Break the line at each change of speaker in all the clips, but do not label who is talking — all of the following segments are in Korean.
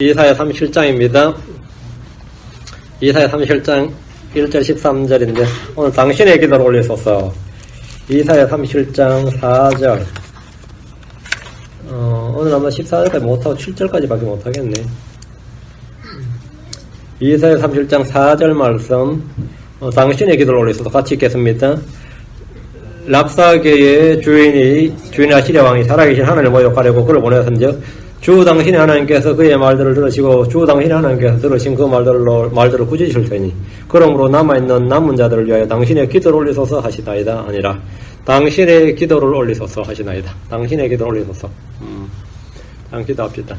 이사야 37장입니다. 이사야 37장 1절 13절인데 오늘 당신의 기도를 올리소서. 이사야 37장 4절 오늘 아마 14절까지 못하고 7절까지밖에 못하겠네. 이사야 37장 4절 말씀 당신의 기도를 올리소서. 같이 읽겠습니다. 랍사계의 주인 아시리아 왕이 살아계신 하나님을 모욕하려고 그를 보내선즉 주 당신의 하나님께서 그의 말들을 들으시고 주 당신의 하나님께서 들으신 그 말들을 꾸짖으실 테니 그러므로 남아있는 남은 자들을 위하여 당신의 기도를 올리소서 하시나이다. 아니라 당신의 기도를 올리소서 하시나이다. 당신의 기도를 올리소서. 기도합시다.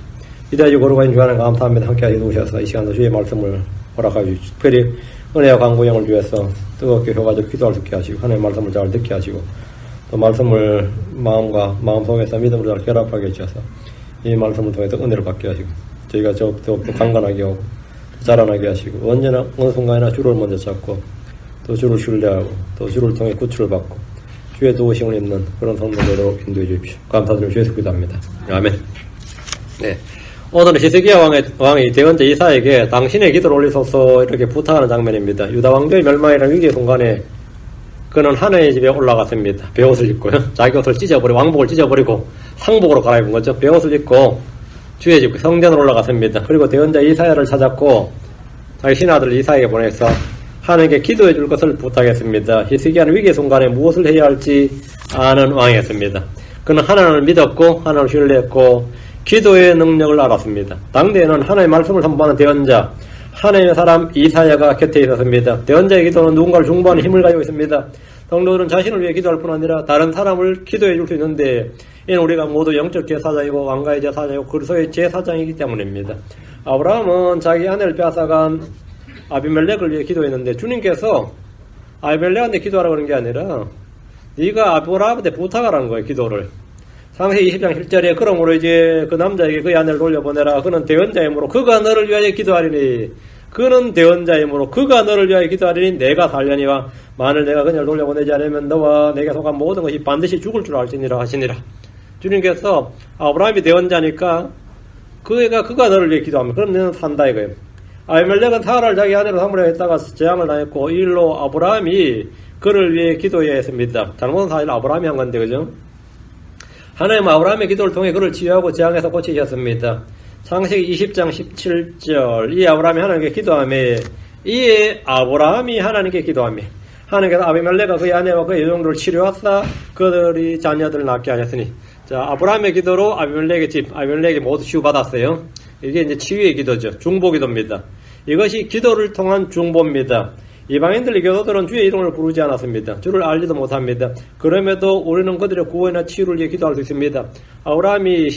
기도해주고 거룩하신 주 하나님 감사합니다. 함께 하시고 오셔서 이 시간도 주의 말씀을 허락하여 주시고 특별히 은혜와 강구형을 위해서 뜨겁게 효과적으로 기도할 수 있게 하시고 하나님의 말씀을 잘 듣게 하시고 또 말씀을 마음속에서 믿음으로 잘 결합하게 해주셔서 이 말씀을 통해서 은혜를 받게 하시고 저희가 더욱더 강건하게 하고 자라나게 하시고 언제나 어느 순간이나 주를 먼저 찾고 또 주를 신뢰하고 또 주를 통해 구출을 받고 주의 도우심을 입는 그런 성도되도록 인도해 주십시오. 감사드리며 주에서 기도합니다. 아멘. 네. 오늘은 히스기야 왕이 대언자 이사에게 당신의 기도를 올리소서 이렇게 부탁하는 장면입니다. 유다 왕조의 멸망이라는 위기의 순간에 그는 하나의 집에 올라갔습니다. 베옷을 입고요. 자기 옷을 찢어버리고 왕복을 찢어버리고 상복으로 갈아입은 거죠. 베옷을 입고 주의 집 성전으로 올라갔습니다. 그리고 대언자 이사야를 찾았고 자기 신하들 이사에게 보내서 하나님께 기도해 줄 것을 부탁했습니다. 히스기야는 위기의 순간에 무엇을 해야 할지 아는 왕이었습니다. 그는 하나님을 믿었고 하나님을 신뢰했고 기도의 능력을 알았습니다. 당대에는 하나님의 말씀을 선포하는 대언자 하나님의 사람 이사야가 곁에 있었습니다. 대언자의 기도는 누군가를 중보하는 힘을 가지고 있습니다. 성도들은 자신을 위해 기도할 뿐 아니라 다른 사람을 기도해 줄 수 있는데 이는 우리가 모두 영적 제사장이고 왕가의 제사장이고 그리스도의 제사장이기 때문입니다. 아브라함은 자기 아내를 빼앗아간 아비멜렉을 위해 기도했는데 주님께서 아비멜렉한테 기도하라고 하는 게 아니라 네가 아브라함한테 부탁하라는 거예요. 기도를. 창세기 20장 7절에 그러므로 이제 그 남자에게 그의 아내를 돌려보내라. 그는 대언자이므로 그가 너를 위하여 기도하리니 그는 대언자이므로 그가 너를 위하여 기도하리니 내가 살려니와 만일 내가 그녀를 돌려보내지 않으면 너와 내게 속한 모든 것이 반드시 죽을 줄 알지니라 하시니라. 주님께서 아브라함이 대언자니까 그가 너를 위해 기도하면 그럼 너는 산다 이거예요. 아비멜렉은 사라를 자기 아내로 삼으려 했다가 재앙을 당했고 이 일로 아브라함이 그를 위해 기도해야 했습니다. 잘못은 사실 아브라함이 한 건데 그죠? 하나님은 아브라함의 기도를 통해 그를 치유하고 재앙에서 고치셨습니다. 창세기 20장 17절 이 아브라함이 하나님께 기도하며 이에 아브라함이 하나님께 기도하며 하나님께서 아비멜렉과 그의 아내와 그의 여종들을 치료하사 그들이 자녀들을 낳게 하셨으니 자 아브라함의 기도로 아비멜렉이 모두 치유받았어요. 이게 이제 치유의 기도죠. 중보기도입니다. 이것이 기도를 통한 중보입니다. 이방인들 교도들은 주의 이름을 부르지 않았습니다. 주를 알지도 못합니다. 그럼에도 우리는 그들의 구원이나 치유를 위해 기도할 수 있습니다. 아브라함이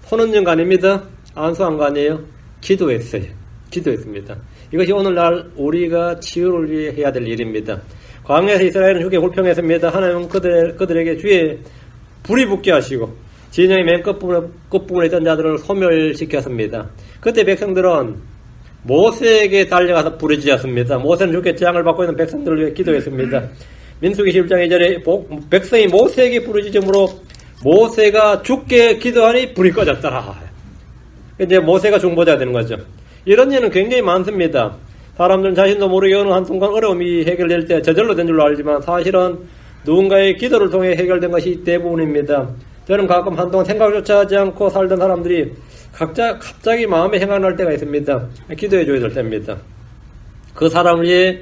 손 얹은 거 아닙니다. 안수한 거 아니에요. 기도했습니다. 이것이 오늘날 우리가 치유를 위해 해야 될 일입니다. 광야에서 이스라엘은 주께 불평했습니다. 하나님은 그들에게 주의 불이 붙게 하시고 진영의 맨 끝부분에 있던 자들을 소멸시켰습니다. 그때 백성들은 모세에게 달려가서 부르짖었습니다. 모세는 주께 재앙을 받고 있는 백성들을 위해 기도했습니다. 민수기 11장 2절에 백성이 모세에게 부르짖음으로 모세가 주께 기도하니 불이 꺼졌더라. 이제 모세가 중보자가 되는 거죠. 이런 일은 굉장히 많습니다. 사람들은 자신도 모르게 어느 한순간 어려움이 해결될 때 저절로 된 줄로 알지만 사실은 누군가의 기도를 통해 해결된 것이 대부분입니다. 저는 가끔 한동안 생각조차 하지 않고 살던 사람들이 갑자기 마음에 생각날 때가 있습니다. 기도해 줘야 될 때입니다. 그 사람을 위해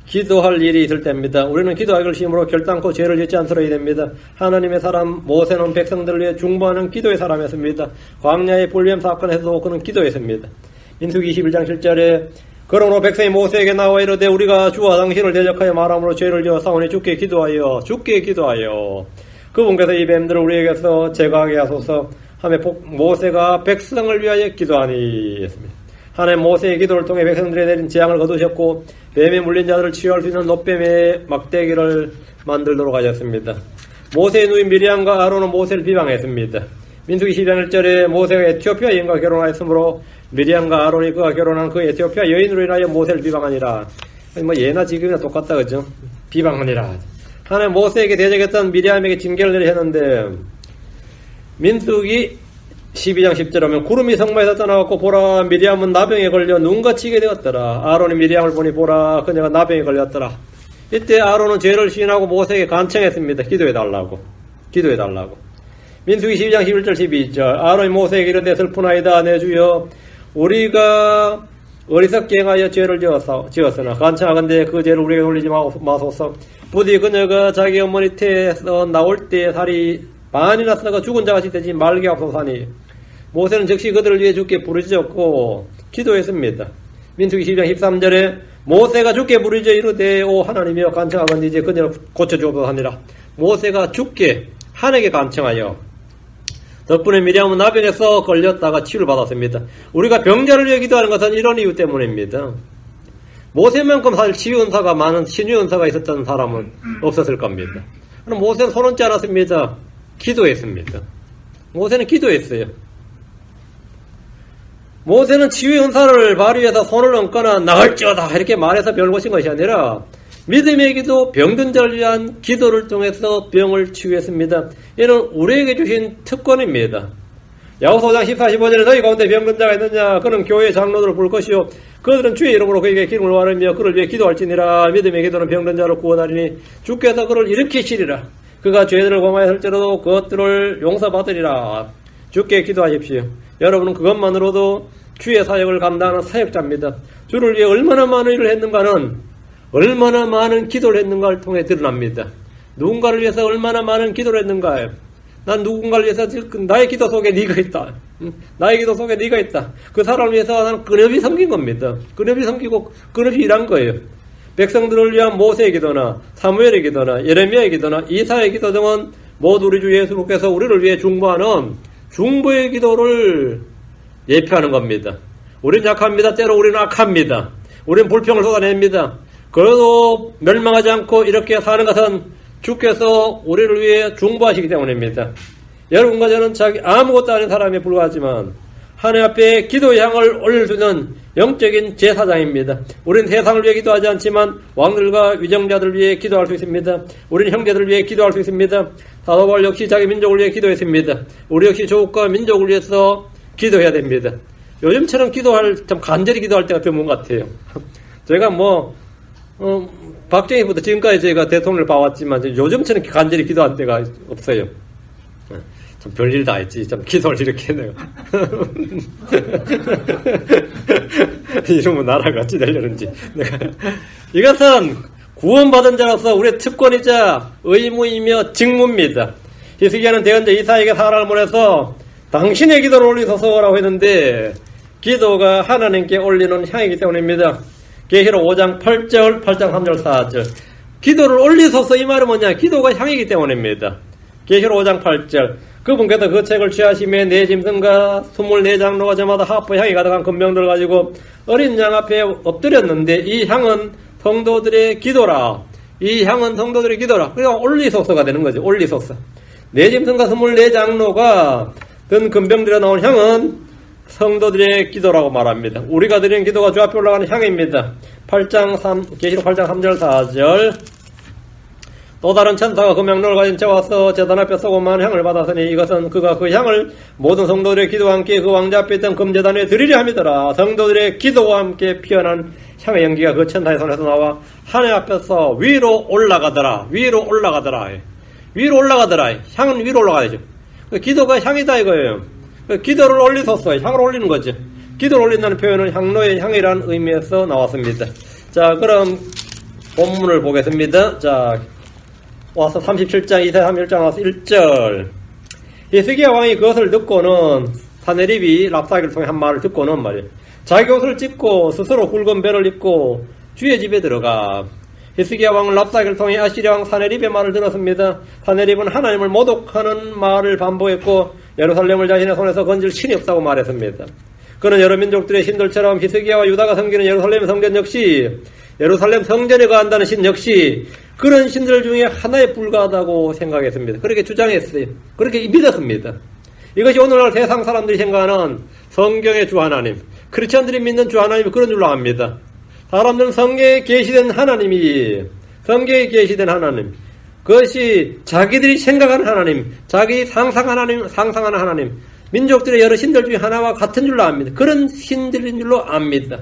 기도할 일이 있을 때입니다. 우리는 기도하기 결심으로 결단코 죄를 짓지 않도록 해야 됩니다. 하나님의 사람 모세는 백성들을 위해 중보하는 기도의 사람이었습니다. 광야의 불뱀 사건에서도 그는 기도했습니다. 민수기 21장 7절에 그러므로 백성이 모세에게 나와 이르되 우리가 주와 당신을 대적하여 말함으로 죄를 지어 싸우니 주께 기도하여 그분께서 이 뱀들을 우리에게서 제거하게 하소서 하며 모세가 백성을 위하여 기도하니 했습니다. 하나님 모세의 기도를 통해 백성들에 내린 재앙을 거두셨고 뱀에 물린 자들을 치유할 수 있는 놋뱀의 막대기를 만들도록 하셨습니다. 모세의 누이 미리암과 아론은 모세를 비방했습니다. 민수기 12장 1절에 모세가 에티오피아 여인과 결혼하였으므로 미리암과 아론이 그가 결혼한 그 에티오피아 여인으로 인하여 모세를 비방하니라. 예나 지금이나 똑같다 그죠? 비방하니라. 하나님 모세에게 대적했던 미리암에게 징계를 내리셨는데 민수기 12장 10절에 보면 구름이 성막에서 떠나갖고 보라 미리암은 나병에 걸려 눈과 치게 되었더라. 아론이 미리암을 보니 보라 그녀가 나병에 걸렸더라. 이때 아론은 죄를 시인하고 모세에게 간청했습니다. 기도해달라고. 민수기 12장 11절 12절 아론이 모세에게 이르되 슬프나이다 내 주여 우리가 어리석게 행하여 죄를 지었으나 간청하건대 그 죄를 우리에게 돌리지 마소서. 부디 그녀가 자기 어머니 태에서 나올 때 살이 반이나 썩어 죽은 자같이 되지 말게 하소서하니 모세는 즉시 그들을 위해 주께 부르짖었고 기도했습니다. 민수기 12장 13절에 모세가 주께 부르짖어 이르되 오 하나님이여 간청하건대 이제 그녀를 고쳐주옵소서 하니라. 모세가 주께 하나님께 간청하여 덕분에 미리암은 나병에서 걸렸다가 치유를 받았습니다. 우리가 병자를 위해 기도하는 것은 이런 이유 때문입니다. 모세만큼 사실 치유 은사가 많은 신유 은사가 있었던 사람은 없었을 겁니다. 그럼 모세는 손 얹지 않았습니다. 기도했습니다. 모세는 기도했어요. 모세는 치유의 은사를 발휘해서 손을 얹거나 나갈지어다 이렇게 말해서 별 것인 것이 아니라 믿음의 기도, 병든 자를 위한 기도를 통해서 병을 치유했습니다. 이는 우리에게 주신 특권입니다. 야고보서 5장 14, 15절에 너희 가운데 병든 자가 있느냐 그는 교회 장로들을 부를 것이요 그들은 주의 이름으로 그에게 기름을 바르며 그를 위해 기도할지니라. 믿음의 기도는 병든 자를 구원하리니 주께서 그를 일으키시리라. 그가 죄들을 범하였을지라도 그것들을 용서받으리라. 주께 기도하십시오. 여러분은 그것만으로도 주의 사역을 감당하는 사역자입니다. 주를 위해 얼마나 많은 일을 했는가는 얼마나 많은 기도를 했는가를 통해 드러납니다. 누군가를 위해서 얼마나 많은 기도를 했는가요? 난 누군가를 위해서 나의 기도 속에 네가 있다. 나의 기도 속에 네가 있다. 그 사람을 위해서 나는 끊임없이 섬긴 겁니다. 끊임없이 섬기고 끊임없이 일한 거예요. 백성들을 위한 모세의 기도나 사무엘의 기도나 예레미야의 기도나 이사의 기도 등은 모두 우리 주 예수님께서 우리를 위해 중보하는 중보의 기도를 예표하는 겁니다. 우리는 약합니다. 때로 우리는 악합니다. 우리는 불평을 쏟아냅니다. 그래도 멸망하지 않고 이렇게 사는 것은 주께서 우리를 위해 중보하시기 때문입니다. 여러분과 저는 아무것도 아닌 사람에 불과하지만 하나님 앞에 기도의 향을 올릴 수 있는 영적인 제사장입니다. 우리는 세상을 위해 기도하지 않지만 왕들과 위정자들을 위해 기도할 수 있습니다. 우리는 형제들을 위해 기도할 수 있습니다. 사도 바울 역시 자기 민족을 위해 기도했습니다. 우리 역시 조국과 민족을 위해서 기도해야 됩니다. 요즘처럼 참 간절히 기도할 때가 드문 것 같아요. 제가 박정희부터 지금까지 제가 대통령을 봐왔지만 요즘처럼 간절히 기도한 때가 없어요. 참 별일 다 했지. 참 기도를 이렇게 해내요. 이러면 나라가 어찌 되려는지. 이것은 구원받은 자로서 우리의 특권이자 의무이며 직무입니다. 히스기야는 대언자 이사에게 사람을 보내서 당신의 기도를 올리소서라고 했는데 기도가 하나님께 올리는 향이기 때문입니다. 계시록 5장 8절, 8장 3절, 4절. 기도를 올리소서 이 말은 뭐냐? 기도가 향이기 때문입니다. 계시록 5장 8절. 그분께서 그 책을 취하심에 네 짐승과 24장로가 저마다 하프 향이 가득한 금병들을 가지고 어린 양 앞에 엎드렸는데 이 향은 성도들의 기도라. 이 향은 성도들의 기도라. 그러니까 올리소서가 되는 거죠. 올리소서. 네 짐승과 24장로가 든 금병들에 나온 향은 성도들의 기도라고 말합니다. 우리가 드리는 기도가 주 앞에 올라가는 향입니다. 계시록 8장 3절 4절. 또 다른 천사가 금향로를 가진 채 와서 제단 앞에 쏘고만 향을 받았으니 이것은 그가 그 향을 모든 성도들의 기도와 함께 그 왕자 앞에 있던 금제단에 드리려 함이더라. 성도들의 기도와 함께 피어난 향의 연기가 그 천사의 손에서 나와 하늘 앞에서 위로 올라가더라. 위로 올라가더라. 위로 올라가더라. 향은 위로 올라가야죠. 기도가 향이다 이거예요. 기도를 올리소서, 향을 올리는 거죠. 기도를 올린다는 표현은 향로의 향이라는 의미에서 나왔습니다. 자, 그럼 본문을 보겠습니다. 자, 와서 37장, 이사야 31장 와서 1절. 히스기야 왕이 그것을 듣고는 사네립이 랍사기를 통해 한 말을 듣고는 말이에요. 자기 옷을 찢고 스스로 굵은 배를 입고 주의 집에 들어가. 히스기야 왕은 랍사기를 통해 아시리아 왕 사네립의 말을 들었습니다. 사네립은 하나님을 모독하는 말을 반복했고 예루살렘을 자신의 손에서 건질 신이 없다고 말했습니다. 그는 여러 민족들의 신들처럼 히스기야와 유다가 섬기는 예루살렘 성전 역시 예루살렘 성전에 거한다는 신 역시 그런 신들 중에 하나에 불과하다고 생각했습니다. 그렇게 주장했어요. 그렇게 믿었습니다. 이것이 오늘날 세상 사람들이 생각하는 성경의 주 하나님, 크리스천들이 믿는 주 하나님이 그런 줄로 압니다. 사람들은 성경에 계시된 하나님이 성경에 계시된 하나님, 그것이 자기들이 생각하는 하나님, 자기 상상하는 하나님, 민족들의 여러 신들 중에 하나와 같은 줄로 압니다. 그런 신들인 줄로 압니다.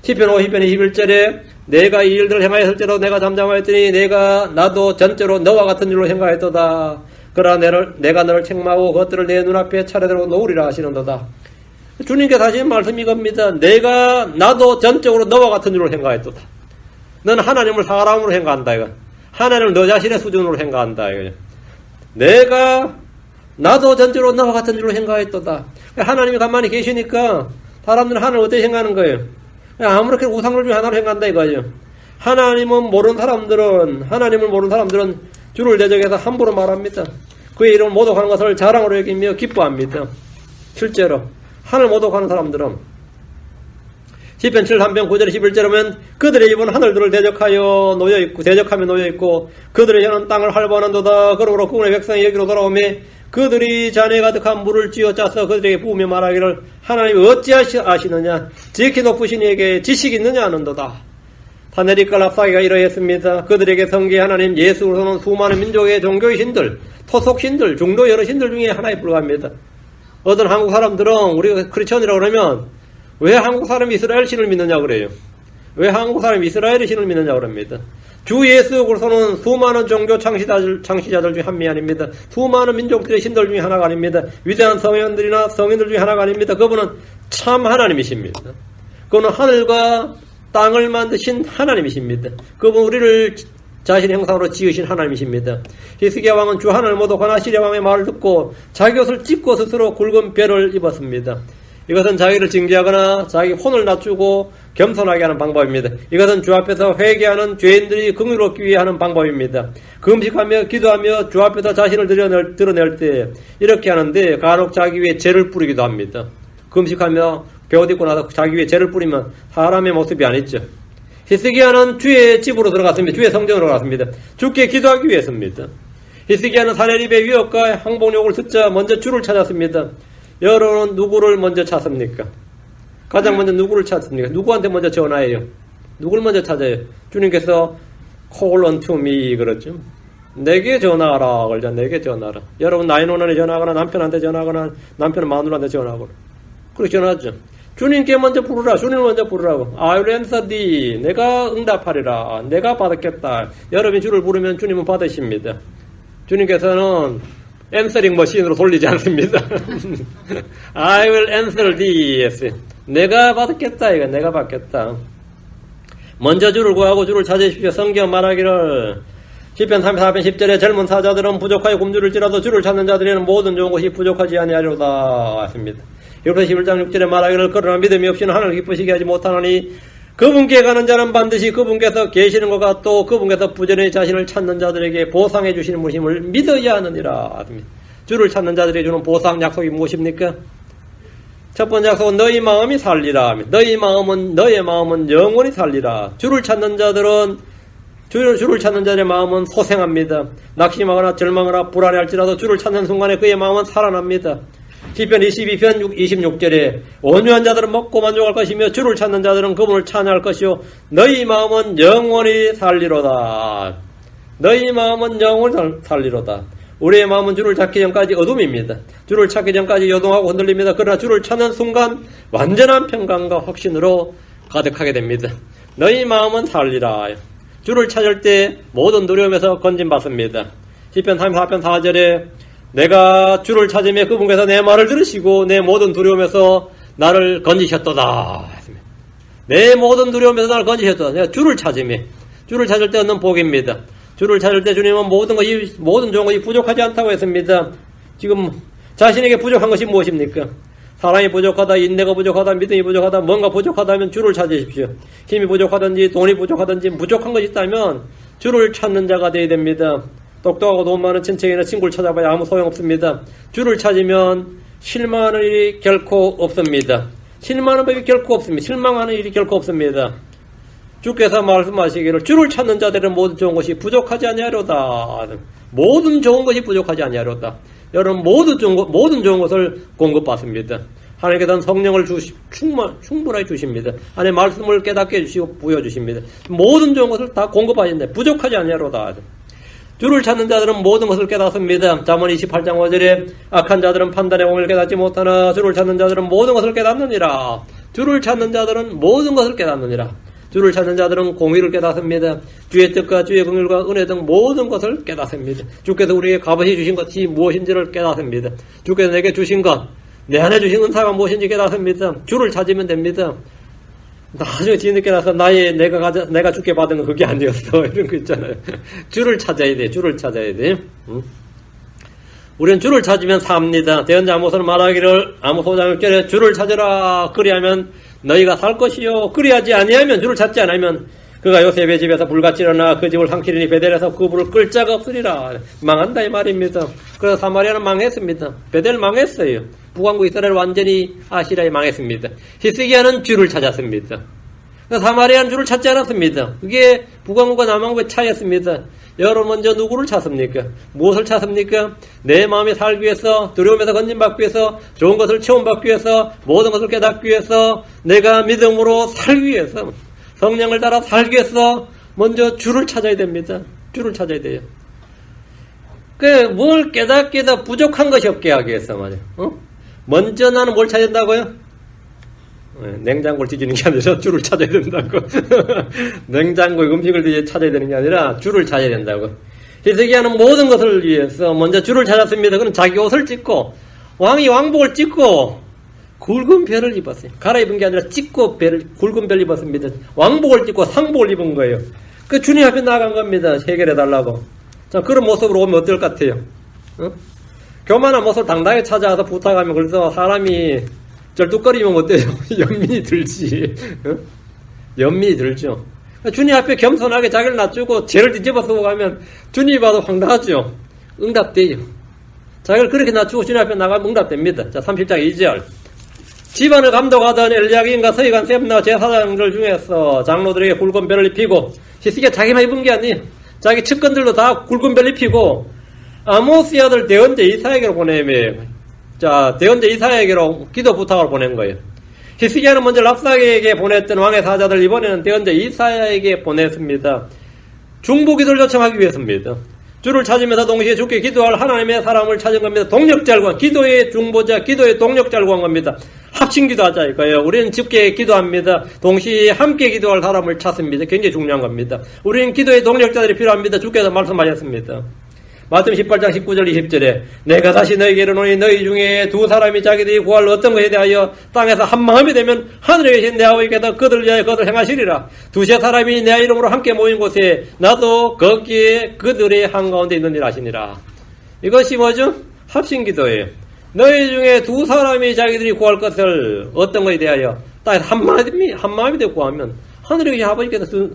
시편 50편 21절에 내가 이 일들을 행하였을지라도 내가 잠잠하였더니 나도 전적으로 너와 같은 줄로 행하였도다. 그러나 내가 너를 책망하고 그것들을 내 눈앞에 차례대로 놓으리라 하시는도다. 주님께서 하신 말씀이 이겁니다. 나도 전적으로 너와 같은 줄로 행하였도다. 너는 하나님을 사람으로 행한다 이거. 하나님을 너 자신의 수준으로 행한다 이거. 나도 전적으로 너와 같은 줄로 행하였도다. 하나님이 가만히 계시니까 사람들은 하나님을 어떻게 행하는 거예요? 아무렇게 우상들 중에 하나로 행한다 이거죠. 하나님을 모르는 사람들은 주를 대적해서 함부로 말합니다. 그의 이름을 모독하는 것을 자랑으로 여기며 기뻐합니다. 실제로 하늘 모독하는 사람들은 시편 73편 9절 11절에 보면 그들의 입은 하늘들을 대적하며 놓여있고 그들의 혀는 땅을 활보하는도다. 그러므로 그분의 백성이 여기로 돌아오며 그들이 잔에 가득한 물을 쥐어짜서 그들에게 부으며 말하기를 하나님이 어찌하시느냐 지극히 높으신 이에게 지식이 있느냐 하는도다. 하늘이 깔랍사기가 이러했습니다. 그들에게 성기 하나님 예수 그리스도는 수많은 민족의 종교의 신들, 토속신들, 중도 여러 신들 중에 하나에 불과합니다. 어떤 한국 사람들은 우리가 크리스천이라고 그러면 왜 한국 사람이 이스라엘 신을 믿느냐 그래요. 왜 한국 사람이 이스라엘의 신을 믿느냐 그럽니다. 주 예수 그리스도는 수많은 종교 창시자들 중에 한 명이 아닙니다. 수많은 민족들의 신들 중에 하나가 아닙니다. 위대한 성인들 중에 하나가 아닙니다. 그분은 참 하나님이십니다. 그분은 하늘과 땅을 만드신 하나님이십니다. 그분 우리를 자신의 형상으로 지으신 하나님이십니다. 히스기야 왕은 주 하나님을 모독한 아시리아 왕의 말을 듣고 자기 옷을 찢고 스스로 굵은 뼈를 입었습니다. 이것은 자기를 징계하거나 자기 혼을 낮추고 겸손하게 하는 방법입니다. 이것은 주 앞에서 회개하는 죄인들이 긍휼롭기 위해 하는 방법입니다. 금식하며 기도하며 주 앞에서 자신을 드러낼 때 이렇게 하는데 간혹 자기 위에 죄를 뿌리기도 합니다. 금식하며 베옷 입고 나서 자기 위에 죄를 뿌리면 사람의 모습이 아니죠. 히스기야는 주의 집으로 들어갔습니다. 주의 성전으로 갔습니다. 주께 기도하기 위해서입니다. 히스기야는 사내립의 위협과 항복욕을 듣자 먼저 주를 찾았습니다. 여러분은 누구를 먼저 찾습니까? 가장 먼저 누구를 찾습니까? 누구한테 먼저 전화해요? 누구를 먼저 찾아요? 주님께서 call unto me 그렇죠. 내게 전화하라 그러죠. 내게 전화하라. 여러분 나인원에 전화하거나 남편한테 전화하거나 남편 마누라한테 전화하거나 그렇게 전화하죠. 주님께 먼저 부르라. 주님을 먼저 부르라고. I will answer thee. 내가 응답하리라. 내가 받았겠다. 여러분이 주를 부르면 주님은 받으십니다. 주님께서는 answering 머신으로 돌리지 않습니다. I will answer thee. 내가 받겠다. 이거 내가 받겠다. 먼저 주를 구하고 주를 찾으십시오. 성경 말하기를 시편 34편 10절에 젊은 사자들은 부족하여 굶주릴지라도 주를 찾는 자들에는 모든 좋은 것이 부족하지 아니하리로다 했습니다. 욥기 11장 6절에 말하기를 그러나 믿음이 없이는 하나님을 기쁘시게 하지 못하나니 그분께 가는 자는 반드시 그분께서 계시는 것과 또 그분께서 부전히 자신을 찾는 자들에게 보상해 주시는 분임을 믿어야 하느니라. 주를 찾는 자들에게 주는 보상 약속이 무엇입니까? 첫 번째 약속은 너희 마음이 살리라. 너의 마음은 영원히 살리라. 주를 찾는 자들의 마음은 소생합니다. 낙심하거나 절망하거나 불안해할지라도 주를 찾는 순간에 그의 마음은 살아납니다. 시편 22편 26절에 온유한 자들은 먹고 만족할 것이며 주를 찾는 자들은 그분을 찬양할 것이요 너희 마음은 영원히 살리로다. 너희 마음은 영원히 살리로다. 우리의 마음은 주를 찾기 전까지 어둠입니다. 주를 찾기 전까지 요동하고 흔들립니다. 그러나 주를 찾는 순간 완전한 평강과 확신으로 가득하게 됩니다. 너희 마음은 살리라. 주를 찾을 때 모든 두려움에서 건진받습니다. 시편 34편 4절에 내가 주를 찾으며 그분께서 내 말을 들으시고 내 모든 두려움에서 나를 건지셨도다. 내 모든 두려움에서 나를 건지셨도다. 내가 주를 찾으며 주를 찾을 때 얻는 복입니다. 주를 찾을 때 주님은 모든 좋은 것이 부족하지 않다고 했습니다. 지금 자신에게 부족한 것이 무엇입니까? 사랑이 부족하다, 인내가 부족하다, 믿음이 부족하다, 뭔가 부족하다면 주를 찾으십시오. 힘이 부족하든지 돈이 부족하든지 부족한 것이 있다면 주를 찾는 자가 되어야 됩니다. 똑똑하고 돈 많은 친척이나 친구를 찾아봐야 아무 소용없습니다. 주를 찾으면 실망하는 일이 결코 없습니다. 실망하는 법이 결코 없습니다. 실망하는 일이 결코 없습니다. 주께서 말씀하시기를 주를 찾는 자들은 모든 좋은 것이 부족하지 아니하리로다. 모든 좋은 것이 부족하지 아니하리로다. 여러분 모든 좋은 것을 공급받습니다. 하나님께서는 성령을 충분하게 주십니다. 하나님의 말씀을 깨닫게 해주시고 부여주십니다. 모든 좋은 것을 다 공급하신다. 부족하지 아니하리로다. 주를 찾는 자들은 모든 것을 깨닫습니다. 잠언 28장 5절에 악한 자들은 판단의 공을 깨닫지 못하나 주를 찾는 자들은 모든 것을 깨닫느니라. 주를 찾는 자들은 모든 것을 깨닫느니라. 주를 찾는 자들은 공의를 깨닫습니다. 주의 뜻과 주의 긍휼과 은혜 등 모든 것을 깨닫습니다. 주께서 우리에게 값없이 주신 것이 무엇인지를 깨닫습니다. 주께서 내게 주신 것, 내 안에 주신 은사가 무엇인지 깨닫습니다. 주를 찾으면 됩니다. 나중에 뒤늦게 나서 내가 주께 받은 건 그게 아니었어. 이런 거 있잖아요. 주를 찾아야 돼. 주를 찾아야 돼. 우리는 주를 찾으면 삽니다. 대언자 아모스는 말하기를 아모스 5장 6절에 주를 찾으라. 그리하면 너희가 살 것이요. 그리하지 아니하면 주를 찾지 않으면 그가 요셉의 집에서 불같이 일어나 그 집을 삼키리니 베델에서 그 불을 끌 자가 없으리라. 망한다 이 말입니다. 그래서 사마리아는 망했습니다. 베델 망했어요. 북왕국 이스라엘 완전히 아시리아에 망했습니다. 히스기야는 주를 찾았습니다. 사마리아는 주를 찾지 않았습니다. 그게 북왕국과 남왕국의 차이였습니다. 여러분 먼저 누구를 찾습니까? 무엇을 찾습니까? 내 마음이 살기 위해서, 두려움에서 건진받기 위해서, 좋은 것을 체험받기 위해서, 모든 것을 깨닫기 위해서, 내가 믿음으로 살기 위해서, 성령을 따라 살기 위해서 먼저 주를 찾아야 됩니다. 주를 찾아야 돼요. 뭘 깨닫게 더 부족한 것이 없게 하기 위해서 말이야. 먼저 나는 뭘 찾아야 된다고요? 냉장고를 뒤지는 게 아니라 주를 찾아야 된다고. 냉장고에 음식을 찾아야 되는 게 아니라 주를 찾아야 된다고. 히스기야는 모든 것을 위해서 먼저 주를 찾았습니다. 그는 자기 옷을 찢고 왕이 왕복을 찢고 굵은 벨을 입었어요. 갈아입은 게 아니라 찢고 굵은 벨을 입었습니다. 왕복을 찢고 상복을 입은 거예요. 그 주님 앞에 나간 겁니다. 해결해 달라고. 자, 그런 모습으로 오면 어떨 것 같아요? 교만한 모습을 당당히 찾아와서 부탁하면 그래서 사람이 절뚝거리면 어때요? 연민이 들지. 연민이 들죠. 주님 앞에 겸손하게 자기를 낮추고 죄를 뒤집어 쓰고 가면 주님이 봐도 황당하죠. 응답돼요. 자기를 그렇게 낮추고 주님 앞에 나가면 응답됩니다. 자, 30장 2절. 집안을 감독하던 엘리야김과 서기관 셈나 제사장들 중에서 장로들에게 굵은 벨을 입히고 히스기야 자기만 입은 게 아니에요. 자기 측근들도 다 굵은 벨을 입히고 아모스의 아들 대언자 이사야에게로 보내며 자, 대언자 이사야에게로 기도 부탁을 보낸 거예요. 히스기야는 먼저 랍사게에게 보냈던 왕의 사자들 이번에는 대언자 이사야에게 보냈습니다. 중보기도를 요청하기 위해서입니다. 주를 찾으면서 동시에 주께 기도할 하나님의 사람을 찾은 겁니다. 동력자를 구한 기도의 중보자, 기도의 동력자를 구한 겁니다. 합심 기도하자 이거예요. 우리는 집게 기도합니다. 동시에 함께 기도할 사람을 찾습니다. 굉장히 중요한 겁니다. 우리는 기도의 동력자들이 필요합니다. 주께서 말씀하셨습니다. 마태복음 18장 19절 20절에 내가 다시 너희에게 이르노니 너희 중에 두 사람이 자기들이 구할 어떤 것에 대하여 땅에서 한 마음이 되면 하늘에 계신 내 아버지께서 그들을 위하여 그것을 행하시리라. 두세 사람이 내 이름으로 함께 모인 곳에 나도 거기에 그들의 한가운데 있는 일 하시니라. 이것이 뭐죠? 합심기도예요. 너희 중에 두 사람이 자기들이 구할 것을 어떤 것에 대하여 땅에서 한 마음이 되고 구하면 하늘에 계신 아버지께서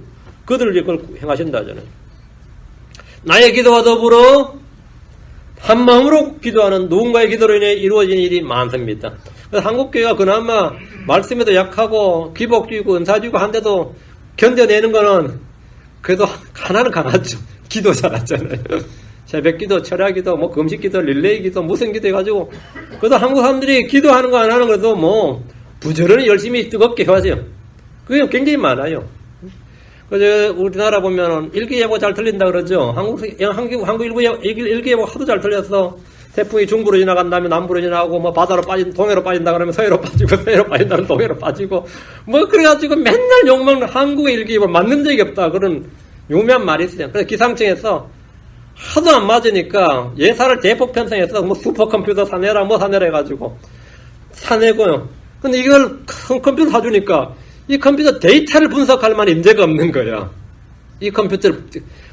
그들을 위해 그걸 행하신다잖아요. 나의 기도와 더불어 한 마음으로 기도하는 누군가의 기도로 인해 이루어진 일이 많습니다. 그래서 한국교회가 그나마 말씀에도 약하고 기복주의고 은사주의고 한데도 견뎌내는 거는 그래도 하나는 강하죠. 기도 잘하잖아요. 새벽기도, 철야기도, 뭐 금식기도, 릴레이기도, 무슨 기도 해가지고 그래도 한국 사람들이 기도하는 거 안 하는 것도 뭐 부지런히 열심히 뜨겁게 해가지고 그게 굉장히 많아요. 그저 우리나라 보면은 일기예보 잘 틀린다 그러죠. 한국 일기예보 하도 잘 틀렸어. 태풍이 중부로 지나간 다음에 남부로 지나가고 뭐 바다로 동해로 빠진다 그러면 서해로 빠지고 서해로 빠진다면 동해로 빠지고 뭐 그래가지고 맨날 욕먹는 한국의 일기예보 맞는 적이 없다 그런 유명한 말이 있어요. 그래서 기상청에서 하도 안 맞으니까 예산을 대폭 편성해서 뭐 슈퍼컴퓨터 사내라 뭐 사내라 해가지고 사내고요. 근데 이걸 컴퓨터 사주니까 이 컴퓨터 데이터를 분석할 만한 인재가 없는 거야. 이 컴퓨터를.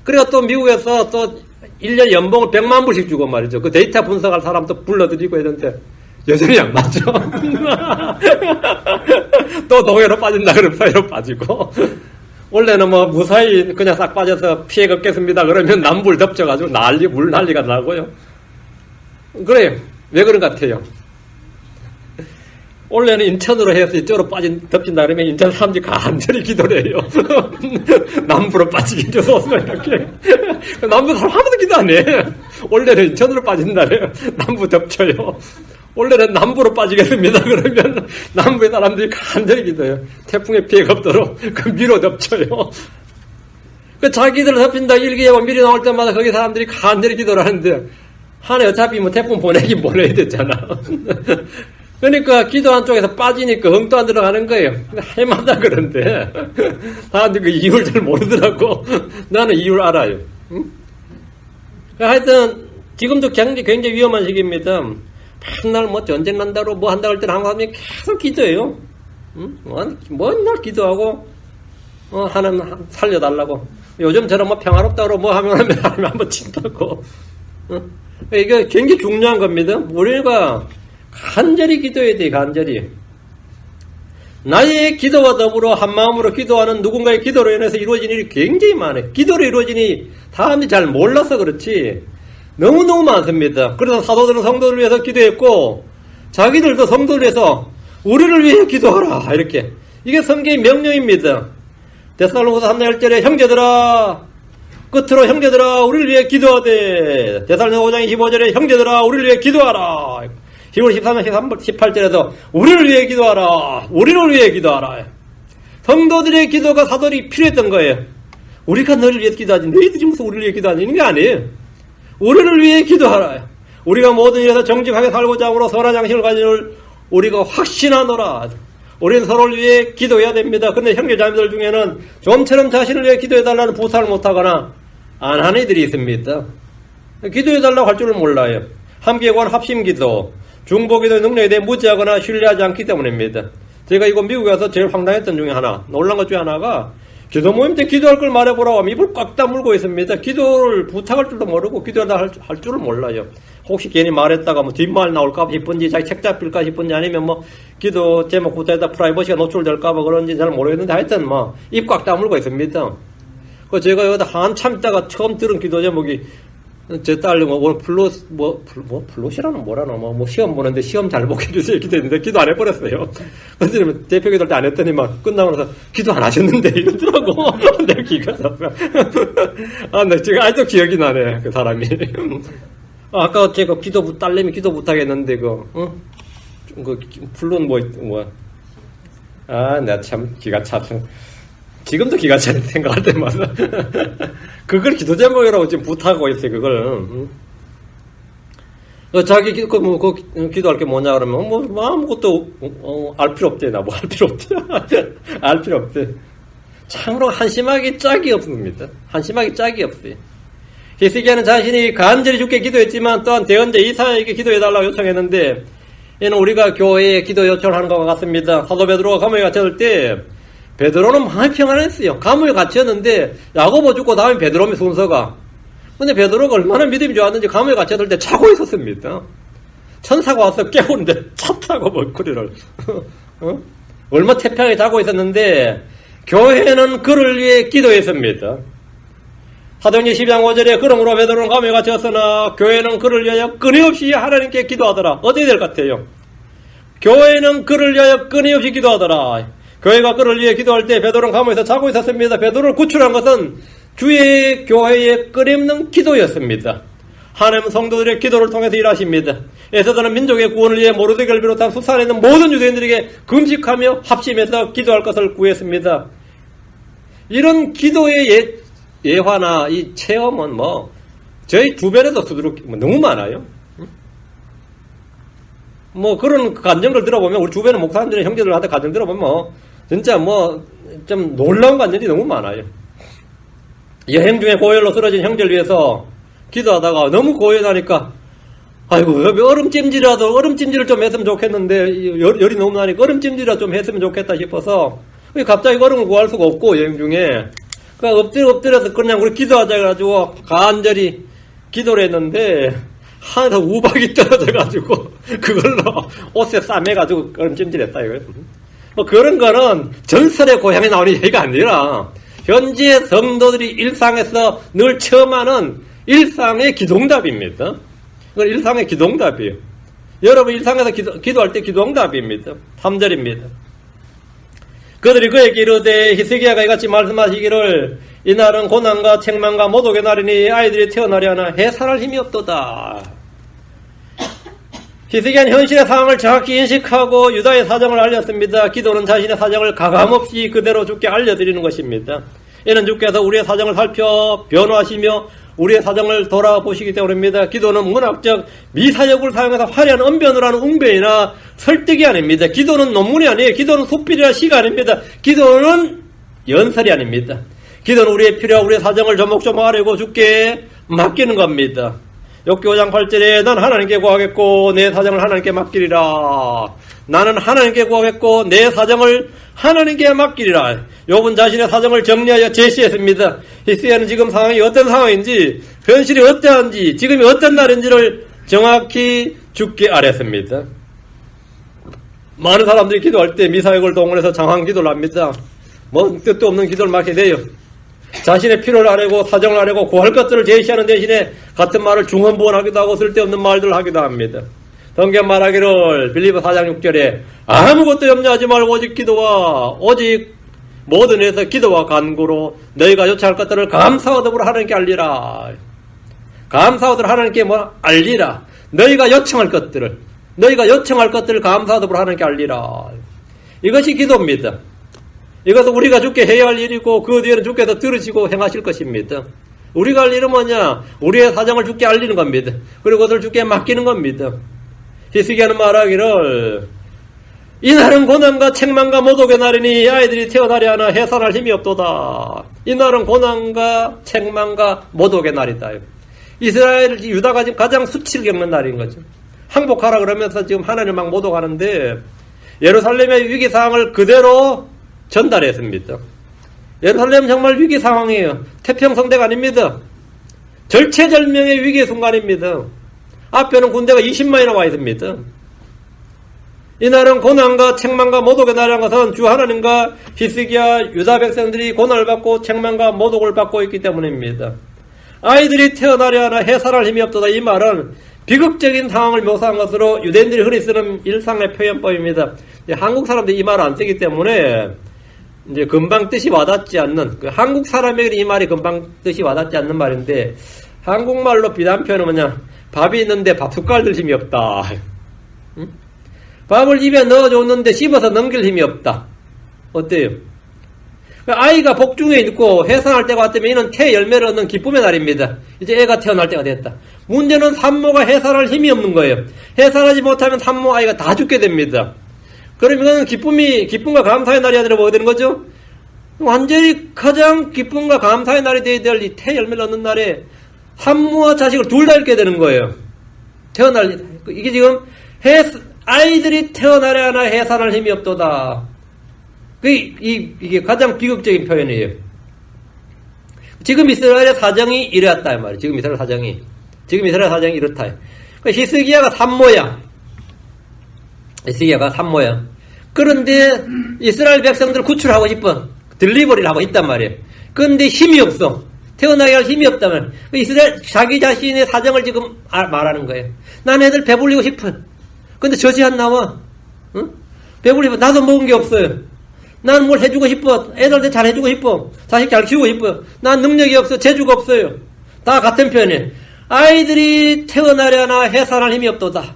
그래가 또 미국에서 또 1년 연봉을 100만 불씩 주고 말이죠. 그 데이터 분석할 사람도 불러들이고 했는데 여전히 안 맞죠. 또 동해로 빠진다 그러면 서해로 빠지고. 원래는 뭐 무사히 그냥 싹 빠져서 피해 걷겠습니다. 그러면 남부를 덮쳐가지고 물 난리가 나고요. 그래. 왜 그런 것 같아요? 원래는 인천으로 해서 이쪽으로 덮친다 그러면 인천 사람들이 간절히 기도를 해요. 남부로 빠지게 해줘서 이렇게. 남부 사람 아무도 기도 안 해. 원래는 인천으로 빠진다래요. 남부 덮쳐요. 원래는 남부로 빠지겠습니다. 그러면 남부의 사람들이 간절히 기도해요. 태풍에 피해가 없도록 그 위로 덮쳐요. 그 자기들 덮친다 일기예보 미리 나올 때마다 거기 사람들이 간절히 기도를 하는데, 하늘 어차피 뭐 태풍 보내긴 보내야 됐잖아. 그러니까 기도한 쪽에서 빠지니까 엉도 안 들어가는 거예요. 해마다 그런데 사람들이 그 이유를 잘 모르더라고. 나는 이유를 알아요. 응? 하여튼 지금도 굉장히 위험한 시기입니다. 맨날 뭐 전쟁 난다고 뭐 한다고 할 때는 한국 사람이 계속 기도해요. 응? 맨날 기도하고 하나님 살려달라고. 요즘처럼 뭐 평화롭다고 뭐 하면 하나님 한번 친다고. 응? 이게 굉장히 중요한 겁니다. 우리가 간절히 기도해야 돼, 간절히. 나의 기도와 더불어 한마음으로 기도하는 누군가의 기도로 인해서 이루어진 일이 굉장히 많아요. 기도로 이루어진 일이 사람들이 잘 몰라서 그렇지 너무너무 많습니다. 그래서 사도들은 성도를 위해서 기도했고 자기들도 성도를 위해서 우리를 위해 기도하라 이렇게. 이게 성경의 명령입니다. 데살로니가서 3장 1절에 형제들아 끝으로 형제들아 우리를 위해 기도하되, 데살로니가 5장 25절에 형제들아 우리를 위해 기도하라. 히브리 13장 18절에도 우리를 위해 기도하라. 우리를 위해 기도하라. 성도들의 기도가 사도들이 필요했던 거예요. 우리가 너를 위해서 기도하지 너희들이 무슨 우리를 위해 기도하는 게 아니에요. 우리를 위해 기도하라. 우리가 모든 일에서 정직하게 살고자 함으로 선한 양심을 가지는 우리가 확신하노라. 우리는 서로를 위해 기도해야 됩니다. 근데 형제자매들 중에는 좀처럼 자신을 위해 기도해달라는 부탁을 못하거나 안 하는 이들이 있습니다. 기도해달라고 할 줄을 몰라요. 함께 구한 합심기도, 중보기도의 능력에 대해 무지하거나 신뢰하지 않기 때문입니다. 제가 이거 미국에 와서 제일 황당했던 중에 하나, 놀란 것 중에 하나가 기도 모임 때 기도할 걸 말해보라고 하면 입을 꽉 다물고 있습니다. 기도를 부탁할 줄도 모르고 기도할 줄을 몰라요. 혹시 괜히 말했다가 뭐 뒷말 나올까 싶은지 자기 책 잡힐까 싶은지 아니면 뭐 기도 제목부터 해다 프라이버시가 노출될까 봐 그런지 잘 모르겠는데 하여튼 뭐 입 꽉 다물고 있습니다. 그 제가 여기다 한참 있다가 처음 들은 기도 제목이 제 딸이 오늘 플롯이라는 뭐라나 뭐 시험 보는데 시험 잘 보게 해주세요 기도했는데 기도 안 해버렸어요. 그래서 대표 기도할 때 안 했더니 막 끝나고 나서 기도 안 하셨는데 이러더라고. 내가 기가 나 지금 아직도 기억이 나네 그 사람이. 아까 제가 딸내미 기도 부탁했는데 그 플롯 내가 참 기가 차서. 지금도 기가 차네 생각할 때마다. 그걸 기도 제목이라고 지금 부탁하고 있어요, 그걸. 자기 기도할 게 뭐냐 그러면, 아무것도, 알 필요 없대. 나 뭐 할 필요 없대. 알 필요 없대. 참으로 한심하게 짝이 없습니다. 한심하게 짝이 없어요. 히스기야는 자신이 간절히 주께 기도했지만 또한 대언자 이사야에게 기도해달라고 요청했는데, 얘는 우리가 교회에 기도 요청을 하는 것과 같습니다. 사도 베드로가 감옥에 갇혔을 때, 베드로는 많이 평안했어요. 감옥에 갇혔는데 야고보 죽고 다음에 베드로의 순서가. 근데 베드로가 얼마나 믿음이 좋았는지 감옥에 갇혔을 때 자고 있었습니다. 천사가 와서 깨우는데 차 타고 머리를. 얼마 태평하게 자고 있었는데 교회는 그를 위해 기도했습니다. 사도행전 12장 5절에 그러므로 베드로는 감옥에 갇혔으나 교회는 그를 위하여 끊임없이 하나님께 기도하더라. 어떻게 될 것 같아요? 교회는 그를 위하여 끊임없이 기도하더라. 교회가 그를 위해 기도할 때 베드로는 감옥에서 자고 있었습니다. 베드로를 구출한 것은 주의 교회의 끊임없는 기도였습니다. 하나님은 성도들의 기도를 통해서 일하십니다. 에스더는 민족의 구원을 위해 모르드게를 비롯한 수산에 있는 모든 유대인들에게 금식하며 합심해서 기도할 것을 구했습니다. 이런 기도의 예화나 이 체험은 저희 주변에도 수두룩 너무 많아요. 그런 간증을 들어보면 우리 주변의 목사님들의 형제들한테 간증 들어보면 진짜 좀 놀라운 간증이 너무 많아요. 여행 중에 고열로 쓰러진 형제를 위해서 기도하다가 너무 고열하니까 아이고 얼음찜질을 좀 했으면 좋겠는데 열이 너무 나니까 얼음찜질이라도 좀 했으면 좋겠다 싶어서 갑자기 얼음을 구할 수가 없고 여행 중에 엎드려서 그냥 우리 기도하자 해가지고 간절히 기도를 했는데 하늘에서 우박이 떨어져가지고 그걸로 옷에 싸매가지고 얼음찜질했다 이거예요. 그런 거는 전설의 고향에 나오는 얘기가 아니라 현재 성도들이 일상에서 늘 체험하는 일상의 기도응답입니다. 그건 일상의 기도응답이에요. 여러분 일상에서 기도할 때 기도응답입니다. 3절입니다. 그들이 그에게 이르되 히스기야가 이같이 말씀하시기를 이날은 고난과 책망과 모독의 날이니 아이들이 태어나려 하나 해산할 힘이 없도다. 히스기야는 현실의 상황을 정확히 인식하고 유다의 사정을 알렸습니다. 기도는 자신의 사정을 가감없이 그대로 주께 알려드리는 것입니다. 이는 주께서 우리의 사정을 살펴 변호하시며 우리의 사정을 돌아보시기 때문입니다. 기도는 문학적 미사역을 사용해서 화려한 언변을 하는 웅변이나 설득이 아닙니다. 기도는 논문이 아니에요. 기도는 소필이나 시가 아닙니다. 기도는 연설이 아닙니다. 기도는 우리의 필요와 우리의 사정을 조목조목 아뢰고 주께 맡기는 겁니다. 욥기 5장 8절에 난 하나님께 구하겠고 내 사정을 하나님께 맡기리라. 나는 하나님께 구하겠고 내 사정을 하나님께 맡기리라. 욥은 자신의 사정을 정리하여 제시했습니다. 히스기야는 지금 상황이 어떤 상황인지, 현실이 어떠한지, 지금이 어떤 날인지를 정확히 주께 아뢰었습니다. 많은 사람들이 기도할 때 미사역을 동원해서 장황 기도를 합니다. 뭐 뜻도 없는 기도를 막 하게 돼요. 자신의 필요를 아뢰고 사정을 아뢰고 구할 것들을 제시하는 대신에 같은 말을 중언부언하기도 하고 쓸데없는 말들을 하기도 합니다. 성경 말하기를 빌립보 4장 6절에 아무것도 염려하지 말고 오직 기도와 오직 모든 일에서 기도와 간구로 너희가 요청할 것들을 감사하도록 하나님께 알리라. 감사하도록 하나님께 알리라. 너희가 요청할 것들을 감사하도록 하나님께 알리라. 이것이 기도입니다. 이것은 우리가 주께 해야 할 일이고 그 뒤에는 주께서 들으시고 행하실 것입니다. 우리가 할 일은 뭐냐? 우리의 사정을 주께 알리는 겁니다. 그리고 그것을 주께 맡기는 겁니다. 히스기야는 말하기를 이날은 고난과 책망과 모독의 날이니 아이들이 태어나려 하나 해산할 힘이 없도다. 이날은 고난과 책망과 모독의 날이다. 이스라엘 유다가 지금 가장 수치를 겪는 날인 거죠. 항복하라 그러면서 지금 하나님을 막 모독하는데 예루살렘의 위기 상황을 그대로 전달했습니다. 예루살렘 정말 위기 상황이에요. 태평성대가 아닙니다. 절체절명의 위기의 순간입니다. 앞에는 군대가 20만이나 와 있습니다. 이날은 고난과 책망과 모독의 날이라는 것은 주 하나님과 히스기야 유다 백성들이 고난을 받고 책망과 모독을 받고 있기 때문입니다. 아이들이 태어나려 하나 해산할 힘이 없도다. 이 말은 비극적인 상황을 묘사한 것으로 유대인들이 흔히 쓰는 일상의 표현법입니다. 한국 사람들이 이 말을 안 쓰기 때문에 이제 금방 뜻이 와닿지 않는, 한국 사람에게 이 말이 금방 뜻이 와닿지 않는 말인데, 한국말로 비단 표현은 뭐냐? 밥이 있는데 밥 숟갈 들 힘이 없다. 응? 밥을 입에 넣어줬는데 씹어서 넘길 힘이 없다. 어때요? 아이가 복중에 있고 해산할 때가 왔다면 이는 태 열매를 얻는 기쁨의 날입니다. 이제 애가 태어날 때가 됐다. 문제는 산모가 해산할 힘이 없는 거예요. 해산하지 못하면 산모 아이가 다 죽게 됩니다. 그럼 이거는 기쁨과 감사의 날이 아니라 뭐가 되는 거죠? 완전히 가장 기쁨과 감사의 날이 되어야 될 이 태 열매를 얻는 날에 산모와 자식을 둘 다 잃게 되는 거예요. 이게 지금 아이들이 태어나려 하나 해산할 힘이 없도다. 이게 가장 비극적인 표현이에요. 지금 이스라엘의 사정이 이랬다 이 말이에요. 지금 이스라엘 사정이 이렇다. 히스기야가 산모야. 그런데 이스라엘 백성들을 구출하고 싶어. 딜리버리를 하고 있단 말이에요. 그런데 힘이 없어. 태어나게 할 힘이 없다면 이스라엘 자기 자신의 사정을 지금 말하는 거예요. 난 애들 배불리고 싶어. 근데 젖이 안 나와. 응? 배불리고 나도 먹은 게 없어요. 난 뭘 해주고 싶어. 애들한테 잘 해주고 싶어. 자식 잘 키우고 싶어. 난 능력이 없어. 재주가 없어요. 다 같은 편이에요. 아이들이 태어나려나 해산할 힘이 없도다.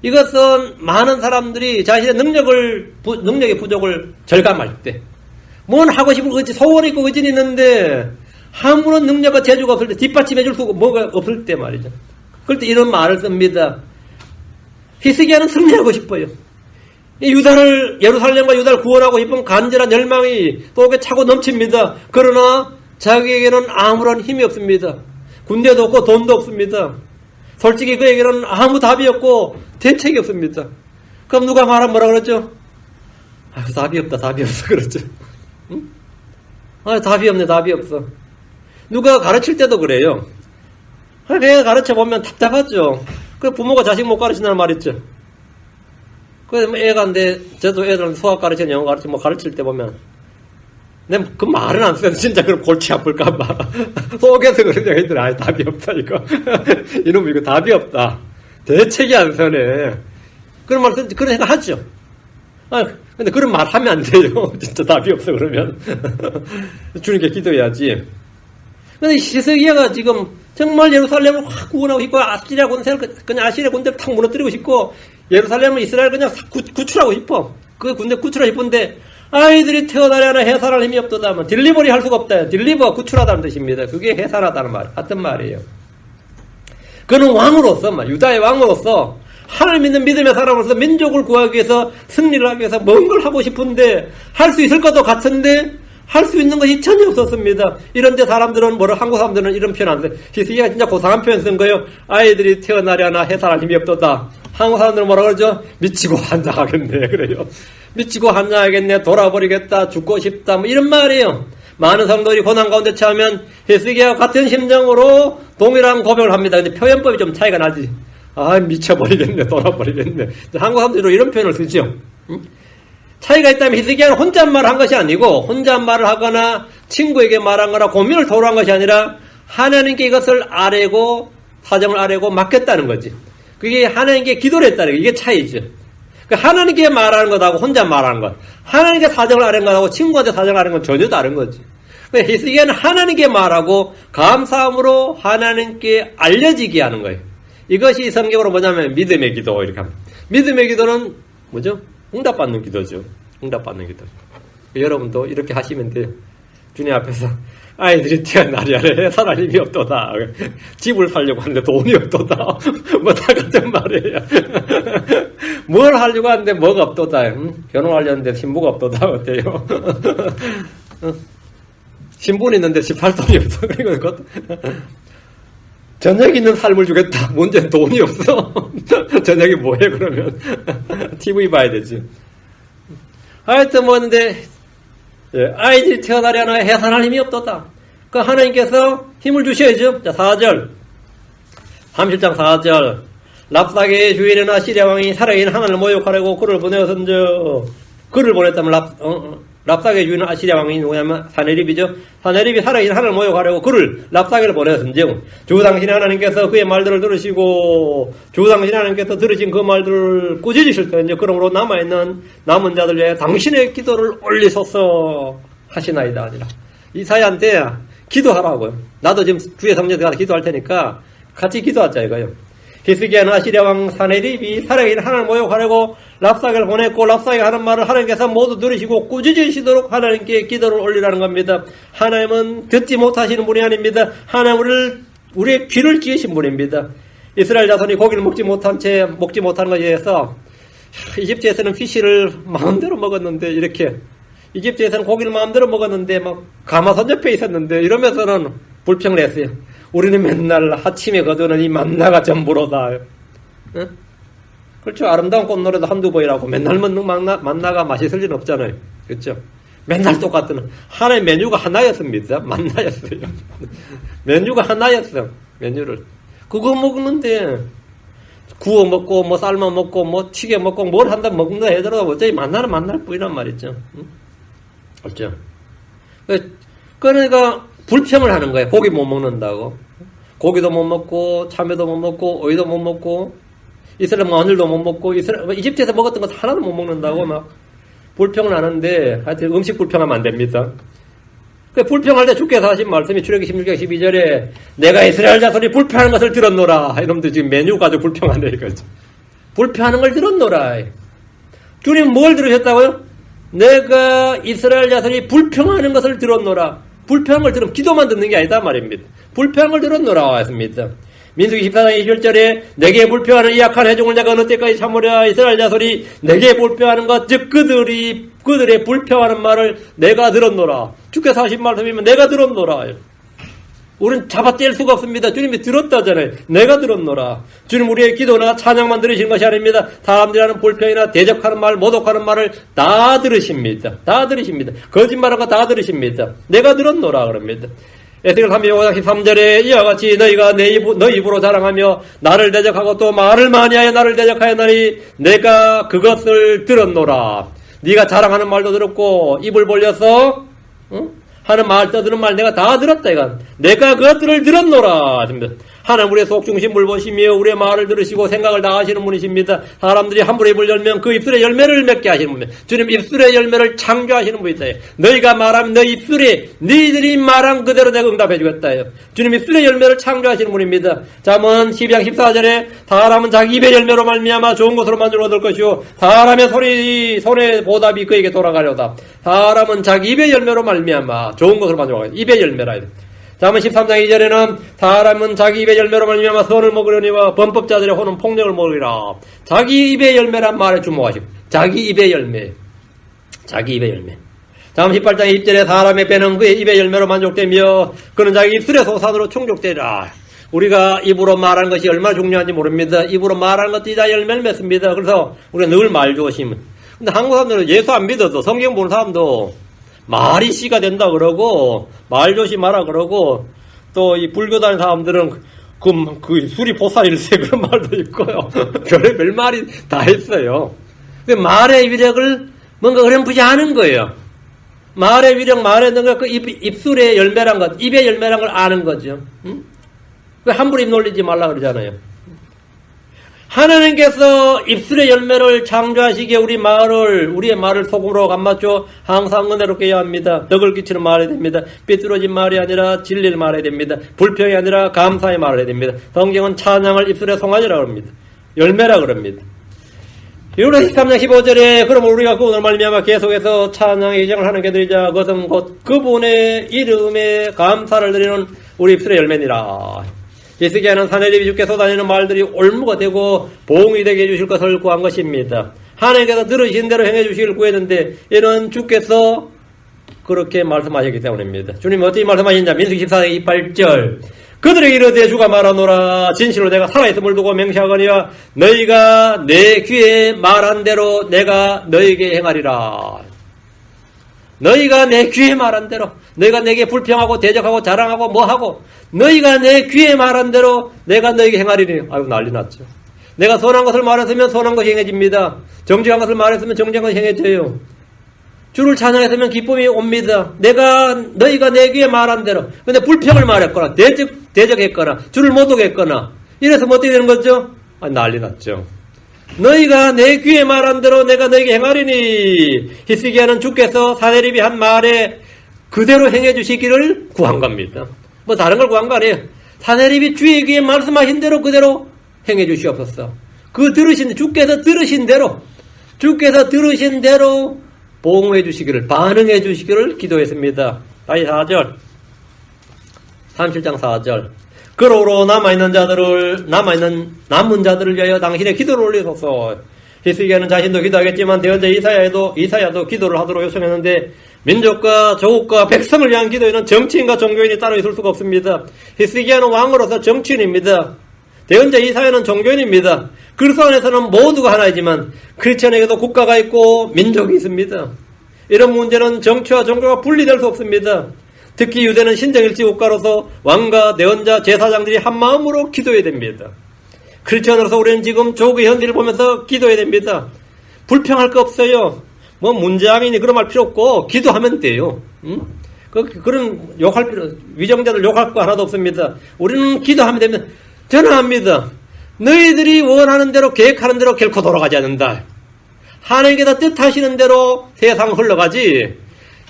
이것은 많은 사람들이 자신의 능력의 부족을 절감할 때, 뭔 하고 싶은 거, 소원이 있고 의진이 있는데, 아무런 능력과 재주가 없을 때, 뒷받침해줄 수 뭐가 없을 때 말이죠. 그럴 때 이런 말을 씁니다. 히스기야는 승리하고 싶어요. 이 예루살렘과 유다를 구원하고 싶은 간절한 열망이 속에 차고 넘칩니다. 그러나 자기에게는 아무런 힘이 없습니다. 군대도 없고 돈도 없습니다. 솔직히 그에게는 아무 답이 없고 대책이 없습니다. 그럼 누가 말하면 뭐라 그러죠? 답이 없다, 그러죠. 응? 답이 없어. 누가 가르칠 때도 그래요. 애가 가르쳐보면 답답하죠. 그 부모가 자식 못 가르친다는 말 있죠. 그래서 애가 저도 애들한테 수학 가르치는 영어 가르칠 때 보면, 그 말은 안 써요. 진짜 그럼 골치 아플까봐. 속에서 그러냐, 애들, 답이 없다, 이거. 이놈, 이거 답이 없다. 대책이 안 서네. 그런 말, 그런 생각 하죠. 근데 그런 말 하면 안 돼요. 진짜 답이 없어, 그러면. 주님께 기도해야지. 근데 히스기야가 지금 정말 예루살렘을 확 구원하고 싶고, 아시리아 군대를 탁 무너뜨리고 싶고, 예루살렘을 이스라엘 그냥 구출하고 싶어. 그 군대 구출하고 싶은데, 아이들이 태어나려 하나 해산할 힘이 없도다 하면 딜리버리 할 수가 없다. 딜리버가 구출하다는 뜻입니다. 그게 해산하다는 말, 같은 말이에요. 그는 왕으로서, 유다의 왕으로서 하나님 믿는 믿음의 사람으로서 민족을 구하기 위해서 승리를 하기 위해서 뭔 걸 하고 싶은데 할 수 있을 것도 같은데 할 수 있는 것이 전혀 없었습니다. 이런데 사람들은 한국 사람들은 이런 표현 안 써요. 히스기야가 진짜 고상한 표현 쓴 거예요. 아이들이 태어나려나 해산할 힘이 없도다. 한국 사람들은 뭐라 그러죠? 미치고 환장하겠네. 그래요. 미치고 환장하겠네. 돌아버리겠다. 죽고 싶다. 뭐 이런 말이에요. 많은 성도들이 고난 가운데 처하면 히스기야와 같은 심정으로 동일한 고백을 합니다. 근데 표현법이 좀 차이가 나지. 아, 미쳐버리겠네. 돌아버리겠네. 한국 사람들은 이런 표현을 쓰죠. 차이가 있다면 히스기야는 혼잣말을 한 것이 아니고 혼잣말을 하거나 친구에게 말한 거나 고민을 토로한 것이 아니라 하나님께 이것을 아뢰고 사정을 아뢰고 맡겼다는 거지. 그게 하나님께 기도를 했다는 게 이게 차이죠. 하나님께 말하는 것하고 혼자 말하는 것, 하나님께 사정을 아뢰는 것하고 친구한테 사정을 아뢰는 건 전혀 다른 거지. 히스기야는 하나님께 말하고 감사함으로 하나님께 알려지게 하는 거예요. 이것이 성경으로 뭐냐면 믿음의 기도 이렇게 합니다. 믿음의 기도는 뭐죠? 응답받는 기도죠. 응답받는 기도. 여러분도 이렇게 하시면 돼요. 주님 앞에서 아이들이 태어나려 해산할 힘이 없도다. 집을 살려고 하는데 돈이 없도다. 뭐 다 같은 말이에요. 뭘 하려고 하는데 뭐가 없도다. 결혼하려는데 신부가 없도다. 어때요? 신분이 있는데 집 살 돈이 없어. 그러니까 저녁 있는 삶을 주겠다. 문제는 돈이 없어. 저녁에 뭐해 그러면. TV 봐야 되지. 하여튼 뭐였는데 아이들이 태어나려나 해산할 힘이 없도다. 그 하나님께서 힘을 주셔야죠. 자, 4절 37장 4절 랍사게의 주인이나 시리아 왕이 살아있는 하나님을 모욕하려고 그를 보내어선저 그를 보냈다면 랍사게의 주인은 아시리아 왕이 누구냐면 사네립이죠. 사네립이 살아있는 하나님을 모욕하려고 그를 랍사게를 보내었은즉 주 당신의 하나님께서 그의 말들을 들으시고 주 당신의 하나님께서 들으신 그 말들을 꾸짖으실 터인즉 그러므로 남은 자들 위해 당신의 기도를 올리소서 하시나이다 아니라 이사야한테 기도하라고요. 나도 지금 주의 성전에 가서 기도할 테니까 같이 기도하자 이거요. 히스기야는 아시리아 왕 사네립이 살아있는 하나님을 모욕하려고 랍사게를 보냈고 랍사게가 하는 말을 하나님께서 모두 들으시고 꾸짖으시도록 하나님께 기도를 올리라는 겁니다. 하나님은 듣지 못하시는 분이 아닙니다. 하나님은 우리의 귀를 기으신 분입니다. 이스라엘 자손이 고기를 먹지 못하는 것에 대해서 이집트에서는 피쉬를 마음대로 먹었는데 이렇게 이집트에서는 고기를 마음대로 먹었는데 막 가마솥 옆에 있었는데 이러면서는 불평을 했어요. 우리는 맨날 아침에 거두는 이 만나가 전부로다. 응? 그렇죠. 아름다운 꽃노래도 한두 번이라고 맨날 먹는 만나가 맛있을 리는 없잖아요. 그렇죠. 맨날 똑같은 하나의 메뉴가 하나였습니다. 만나였어요. 메뉴가 하나였어. 메뉴를 그거 먹는데 구워 먹고 뭐 삶아 먹고 뭐 튀겨 먹고 뭘 한다 먹는다 해더라도 어차피 만나는 만날 뿐이란 말이죠. 응? 그렇죠. 그러니까 불평을 하는 거예요. 고기 못 먹는다고. 고기도 못 먹고 참외도 못 먹고 오이도 못 먹고 이스라엘 마늘도 못 먹고 이집트에서 먹었던 것 하나도 못 먹는다고 막 불평을 하는데 하여튼 음식 불평하면 안 됩니다. 불평할 때 주께서 하신 말씀이 출애굽기 16장 12절에 내가 이스라엘 자손이 불평하는 것을 들었노라. 이놈들 지금 메뉴 가지고 불평한다 이거죠. 불평하는 걸 들었노라. 주님 뭘 들으셨다고요? 내가 이스라엘 자손이 불평하는 것을 들었노라. 불평한 걸 들으면 기도만 듣는 게 아니다 말입니다. 불평한 걸 들었노라 했습니다. 민수기 14장 21절에 내게 불평하는 이 악한 회중을 내가 어느 때까지 참으랴. 이스라엘 자손이 내게 불평하는 것 즉 그들의 불평하는 말을 내가 들었노라. 주께서 하신 말씀이면 내가 들었노라. 우리는 잡아뗄 수가 없습니다. 주님이 들었다잖아요. 내가 들었노라. 주님 우리의 기도나 찬양만 들으시는 것이 아닙니다. 사람들이 하는 불평이나 대적하는 말, 모독하는 말을 다 들으십니다. 다 들으십니다. 거짓말한 거 다 들으십니다. 내가 들었노라 그럽니다. 에스겔 35장 13절에 이와 같이 너희가 너희 입으로 자랑하며 나를 대적하고 또 말을 많이 하여 나를 대적하였나니 내가 그것을 들었노라. 네가 자랑하는 말도 들었고 입을 벌려서 하는 말 떠드는 말 내가 다 들었다 이건. 내가 그것들을 들었노라. 하나님 우리의 속중심을 보시며 우리의 말을 들으시고 생각을 다 하시는 분이십니다. 사람들이 함부로 입을 열면 그 입술의 열매를 맺게 하시는 분입니다. 주님 입술의 열매를 창조하시는 분이다. 너희가 말하면 너희 입술에 너희들이 말한 그대로 내가 응답해 주겠다. 주님 입술의 열매를 창조하시는 분입니다. 잠언 12장 14절에 사람은 자기 입의 열매로 말미암아 좋은 것으로 만족을 얻을 것이요 사람의 손의 보답이 그에게 돌아가려다. 사람은 자기 입의 열매로 말미암아 좋은 것으로 만족하겠다. 입의 열매라. 잠언 13장 2절에는 사람은 자기 입의 열매로 말미암아 선을 먹으려니와 범법자들의 혼은 폭력을 먹으리라. 자기 입의 열매란 말에 주목하시고 자기 입의 열매. 자기 입의 열매. 잠언 18장 2절에 사람의 배는 그의 입의 열매로 만족되며 그는 자기 입술의 소산으로 충족되리라. 우리가 입으로 말하는 것이 얼마나 중요한지 모릅니다. 입으로 말하는 것들이 다 열매를 맺습니다. 그래서 우리가 늘 말조심. 근데 한국 사람들은 예수 안 믿어도 성경 보는 사람도 말이 씨가 된다 그러고 말조심하라 그러고 또 이 불교 다니는 사람들은 그 술이 보살일세 그런 말도 있고요. 별의별 말이 다 있어요. 근데 말의 위력을 뭔가 어렴풋이 아는 거예요. 말의 위력, 말의 능력, 그 입술의 열매란 것, 입의 열매란 걸 아는 거죠. 응? 왜 함부로 입 놀리지 말라 그러잖아요. 하나님께서 입술의 열매를 창조하시기에 우리의 말을 소금으로 감맞춰 항상 은혜롭게 해야 합니다. 덕을 끼치는 말이 됩니다. 삐뚤어진 말이 아니라 진리를 말해야 됩니다. 불평이 아니라 감사의 말을 해야 됩니다. 성경은 찬양을 입술의 송아지라고 합니다. 열매라고 그럽니다. 유라 13장 15절에 그러므로 우리가 그 오늘 말미암아 계속해서 찬양의 예정을 하는 게들이자 그것은 곧 그분의 이름에 감사를 드리는 우리 입술의 열매니라. 히스기야는 사내립이 주께 쏟아내는 말들이 올무가 되고 보응이 되게 해주실 것을 구한 것입니다. 하나님께서 들으신 대로 행해주시길 구했는데 이는 주께서 그렇게 말씀하셨기 때문입니다. 주님이 어떻게 말씀하시냐 민수기 14장 28절 그들에게 이르되 주가 말하노라 진실로 내가 살아있음을 두고 맹세하거니와 너희가 내 귀에 말한 대로 내가 너희에게 행하리라. 너희가 내 귀에 말한 대로 너희가 내게 불평하고 대적하고 자랑하고 뭐하고 너희가 내 귀에 말한 대로 내가 너희에게 행하리니. 아이고 난리 났죠. 내가 선한 것을 말했으면 선한 것이 행해집니다. 정직한 것을 말했으면 정직한 것이 행해져요. 주를 찬양했으면 기쁨이 옵니다. 너희가 내 귀에 말한 대로. 근데 불평을 말했거나 대적했거나 주를 못 오게 했거나 이래서 뭐 어떻게 되는 거죠? 난리 났죠. 너희가 내 귀에 말한 대로 내가 너희에게 행하리니. 히스기야는 주께서 사내립이 한 말에 그대로 행해 주시기를 구한 겁니다. 뭐 다른 걸 구한 거 아니에요. 사내립이 주의 귀에 말씀하신 대로 그대로 행해 주시옵소서. 주께서 들으신 대로 보응해 주시기를, 반응해 주시기를 기도했습니다. 다시 4절. 37장 4절. 그러므로 남은 자들을 위하여 당신의 기도를 올리소서. 히스기야는 자신도 기도하겠지만 대언자 이사야도 기도를 하도록 요청했는데 민족과 조국과 백성을 위한 기도에는 정치인과 종교인이 따로 있을 수가 없습니다. 히스기야는 왕으로서 정치인입니다. 대언자 이사야는 종교인입니다. 그리스도 안에서는 모두가 하나이지만 크리스천에게도 국가가 있고 민족이 있습니다. 이런 문제는 정치와 종교가 분리될 수 없습니다. 특히 유대는 신정일치 국가로서 왕과 대언자 제사장들이 한마음으로 기도해야 됩니다. 크리스천으로서 우리는 지금 조국의 현실을 보면서 기도해야 됩니다. 불평할 거 없어요. 뭐 문재앙이니 그런 말 필요 없고 기도하면 돼요. 그런 위정자들 욕할 거 하나도 없습니다. 우리는 기도하면 됩니다. 전화합니다. 너희들이 원하는 대로 계획하는 대로 결코 돌아가지 않는다. 하나님께서 뜻하시는 대로 세상 흘러가지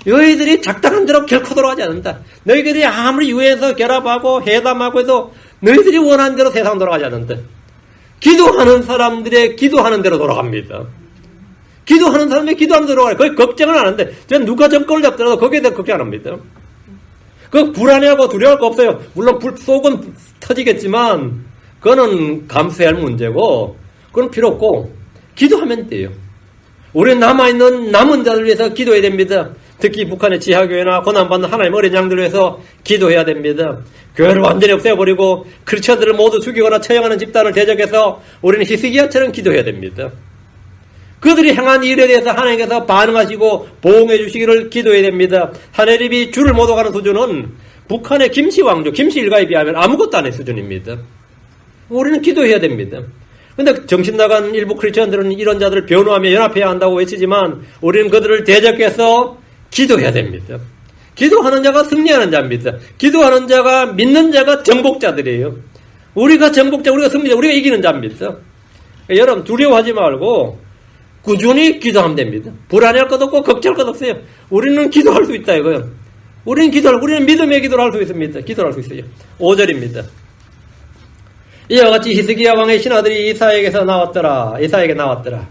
너희들이 작당한 대로 결코 돌아가지 않는다. 너희들이 아무리 유엔에서 결합하고 회담하고 해도 너희들이 원하는 대로 세상 돌아가지 않는다. 기도하는 사람들의 기도하는 대로 돌아갑니다. 기도하는 사람이 기도하는 대로 돌아가요. 거의 걱정을 안 하는데 저는 누가 정권을 잡더라도 거기에 대해 걱정 안 합니다. 불안해하고 두려워할 거 없어요. 물론 속은 터지겠지만 그거는 감수해야 할 문제고 그건 필요 없고 기도하면 돼요. 우리는 남은 자들 위해서 기도해야 됩니다. 특히 북한의 지하교회나 고난받는 하나님 어린 양들을 위해서 기도해야 됩니다. 교회를 완전히 없애버리고 크리스천들을 모두 죽이거나 처형하는 집단을 대적해서 우리는 히스기야처럼 기도해야 됩니다. 그들이 행한 일에 대해서 하나님께서 반응하시고 보응해 주시기를 기도해야 됩니다. 사내립이 주를 못 오가는 수준은 북한의 김씨 왕조, 김씨 일가에 비하면 아무것도 아닌 수준입니다. 우리는 기도해야 됩니다. 근데 정신 나간 일부 크리스천들은 이런 자들을 변호하며 연합해야 한다고 외치지만 우리는 그들을 대적해서 기도해야 됩니다. 기도하는 자가 승리하는 자입니다. 기도하는 자가 믿는 자가 정복자들이에요. 우리가 정복자, 우리가 승리자, 우리가 이기는 자입니다. 여러분 두려워하지 말고 꾸준히 기도하면 됩니다. 불안해할 것 없고 걱정할 것 없어요. 우리는 기도할 수 있다 이거요. 우리는 믿음의 기도를 할 수 있습니다. 기도를 할 수 있어요. 5절입니다. 이와 같이 히스기야 왕의 신하들이 이사에게서 나왔더라. 이사에게 나왔더라.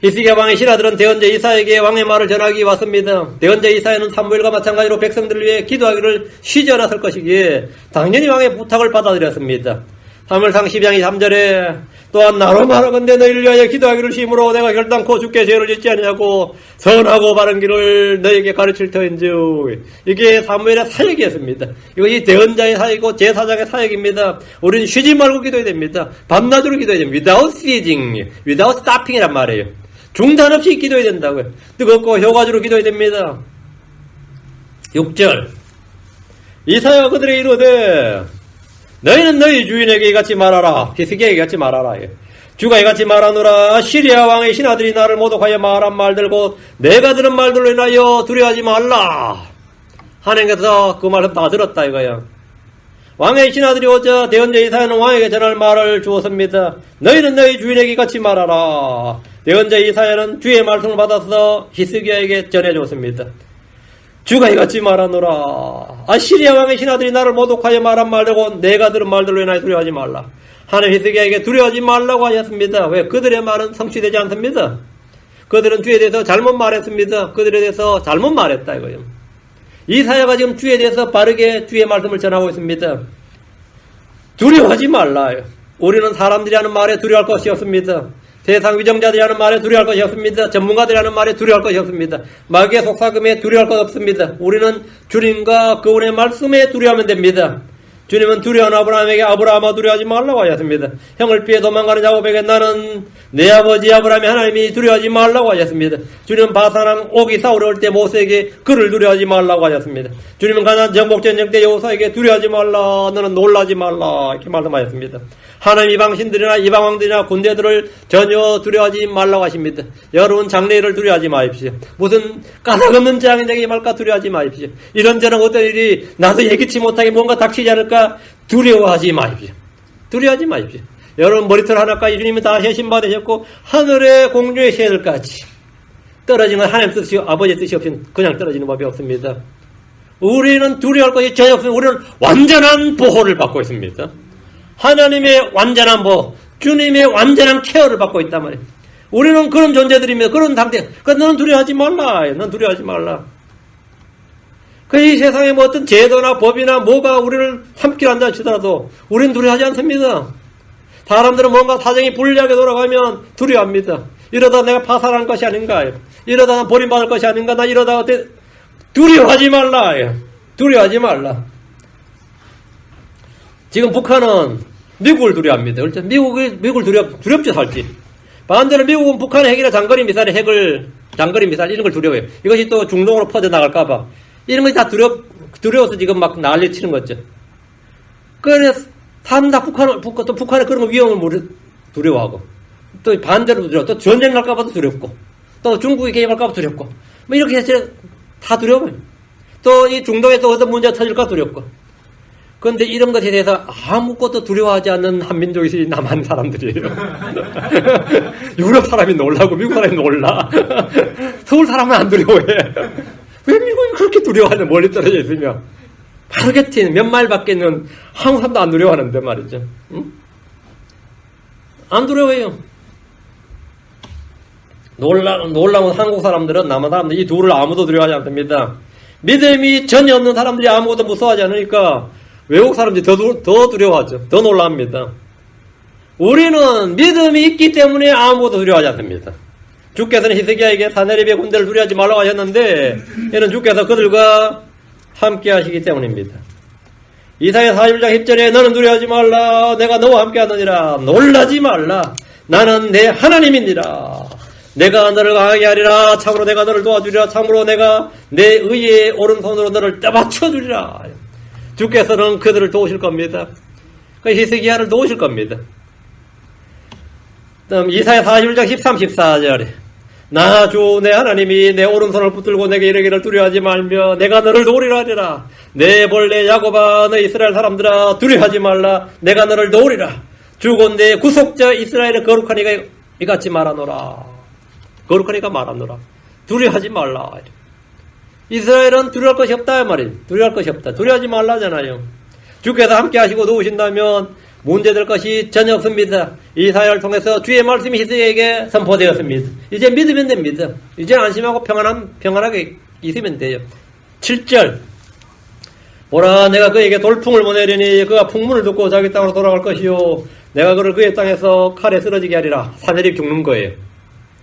히스기야 왕의 신하들은 대언자 이사에게 왕의 말을 전하기 왔습니다. 대언자 이사야는 사무엘과 마찬가지로 백성들을 위해 기도하기를 쉬지 않았을 것이기에 당연히 왕의 부탁을 받아들였습니다. 사무엘상 12장 3절에 또한 나로 말하건대 너희를 위하여 기도하기를 심으로 내가 결단코 주께 죄를 짓지 아니하고 선하고 바른 길을 너희에게 가르칠 터인즉. 이게 사무엘의 사역이었습니다. 이것이 대언자의 사역이고 제사장의 사역입니다. 우리는 쉬지 말고 기도해야 됩니다. 밤낮으로 기도해야 됩니다. without ceasing, without stopping이란 말이에요. 중단 없이 기도해야 된다고요. 뜨겁고 효과적으로 기도해야 됩니다. 6절 이사야가 그들에게 이르되 너희는 너희 주인에게 이같이 말하라. 히스기야에게 이같이 말하라. 주가 이같이 말하노라. 시리아 왕의 신하들이 나를 모독하여 말한 말들 곧 내가 들은 말들로 인하여 두려워하지 말라. 하나님께서 그 말을 다 들었다 이거야. 왕의 신하들이 오자 대언자 이사야는 왕에게 전할 말을 주었습니다. 너희는 너희 주인에게 이같이 말하라. 대언자 이사야는 주의 말씀을 받아서 히스기야에게 전해주었습니다. 주가 이같이 말하노라. 아시리아 왕의 신하들이 나를 모독하여 말한 말들고 내가 들은 말들로 인하여 두려워하지 말라. 하나님 히스기야에게 두려워하지 말라고 하셨습니다. 왜? 그들의 말은 성취되지 않습니다. 그들은 주에 대해서 잘못 말했습니다. 그들에 대해서 잘못 말했다 이거예요. 이사야가 지금 주에 대해서 바르게 주의 말씀을 전하고 있습니다. 두려워하지 말라. 우리는 사람들이 하는 말에 두려워할 것이 없습니다. 세상 위정자들이 하는 말에 두려워할 것이 없습니다. 전문가들이 하는 말에 두려워할 것이 없습니다. 마귀의 속삭임에 두려워할 것 없습니다. 우리는 주님과 그분의 말씀에 두려워하면 됩니다. 주님은 두려운 아브라함에게 아브라함아 두려워하지 말라고 하셨습니다. 형을 피해 도망가는 야곱에게 나는 내 아버지 아브라함의 하나님이 두려워하지 말라고 하셨습니다. 주님은 바사랑 옥이 싸우러 올 때 모세에게 그를 두려워하지 말라고 하셨습니다. 주님은 가나안 정복전쟁 때 여호사에게 두려워하지 말라 너는 놀라지 말라 이렇게 말씀하셨습니다. 하나님 이방신들이나 이방왕들이나 군대들을 전혀 두려워하지 말라고 하십니다. 여러분 장래일을 두려워하지 마십시오. 무슨 까닭없는 재앙이 되게 말까 두려워하지 마십시오. 이런저런 어떤 일이 나도 예기치 못하게 뭔가 닥치지 않을까 두려워하지 마십시오. 두려워하지 마십시오. 여러분 머리털 하나까지 주님이 다 해신받으셨고 하늘의 공중의 새들까지 떨어진 건 하나님 뜻이 아버지의 뜻이 없이는 그냥 떨어지는 법이 없습니다. 우리는 두려워할 것이 전혀 없습니다. 우리는 완전한 보호를 받고 있습니다. 하나님의 완전한 보호, 주님의 완전한 케어를 받고 있단 말이에요. 우리는 그런 존재들이며 그런 상태. 그러니까 너는 두려워하지 말라. 넌 두려워하지 말라. 이 세상에 뭐 어떤 제도나 법이나 뭐가 우리를 삼키려 한다 치더라도 우리는 두려워하지 않습니다. 사람들은 뭔가 사정이 불리하게 돌아가면 두려워합니다. 이러다 내가 파산할 것이 아닌가. 이러다 난 버림받을 것이 아닌가. 나 이러다 어때 두려워하지 말라. 두려워하지 말라. 지금 북한은 미국을 두려워합니다. 그렇죠? 미국을 두렵죠, 살지. 반대로 미국은 북한의 핵이나 장거리 미사일, 장거리 미사일 이런 걸 두려워해요. 이것이 또 중동으로 퍼져나갈까봐. 이런 것이 다 두려워서 지금 막 난리 치는 거죠. 그래서 사람 다 북한의 그런 거 위험을 두려워하고, 또 반대로 두려워. 또 전쟁 날까봐도 두렵고, 또 중국이 개입할까봐 두렵고, 뭐 이렇게 해서 다 두려워요. 또 이 중동에서 어떤 문제가 터질까 두렵고. 그런데 이런 것에 대해서 아무것도 두려워하지 않는 한민족이 남한 사람들이에요. 유럽 사람이 놀라고 미국 사람이 놀라. 서울 사람은 안 두려워해. 왜 미국이 그렇게 두려워하냐, 멀리 떨어져 있으며. 바로 곁에 몇 마일 밖에 있는 한국 사람도 안 두려워하는데 말이죠. 응? 안 두려워해요. 놀라운 한국 사람들은 남한 사람들 이 둘을 아무도 두려워하지 않습니다. 믿음이 전혀 없는 사람들이 아무것도 무서워하지 않으니까 외국 사람들이 더 두려워하죠. 더 놀랍니다. 우리는 믿음이 있기 때문에 아무것도 두려워하지 않습니다. 주께서는 히스기야에게 사내립의 군대를 두려워하지 말라고 하셨는데 이는 주께서 그들과 함께 하시기 때문입니다. 이사야 41장 10절에 너는 두려워하지 말라 내가 너와 함께 하느니라 놀라지 말라 나는 내 하나님이니라 내가 너를 강하게 하리라 참으로 내가 너를 도와주리라 참으로 내가 내 의의 오른손으로 너를 떠받쳐 주리라. 주께서는 그들을 도우실 겁니다. 히스기야를 도우실 겁니다. 다음 이사야 41장 13, 14절에 나 주 내 하나님이 내 오른손을 붙들고 내게 이르기를 두려워하지 말며 내가 너를 도우리라 하리라. 내 벌레 야곱아 너 이스라엘 사람들아 두려워하지 말라. 내가 너를 도우리라. 주곧 내 구속자 이스라엘의 거룩하니까 이같이 말하노라. 거룩하니까 말하노라. 두려워하지 말라. 이스라엘은 두려워할 것이 없다 말이에요. 두려워할 것이 없다. 두려워하지 말라잖아요. 주께서 함께 하시고 도우신다면 문제될 것이 전혀 없습니다. 이 사회를 통해서 주의 말씀이 히스기야에게 선포되었습니다. 이제 믿으면 됩니다. 이제 안심하고 평안하게 있으면 돼요. 7절 보라 내가 그에게 돌풍을 보내리니 그가 풍문을 듣고 자기 땅으로 돌아갈 것이요 내가 그를 그의 땅에서 칼에 쓰러지게 하리라. 사내립 죽는 거예요.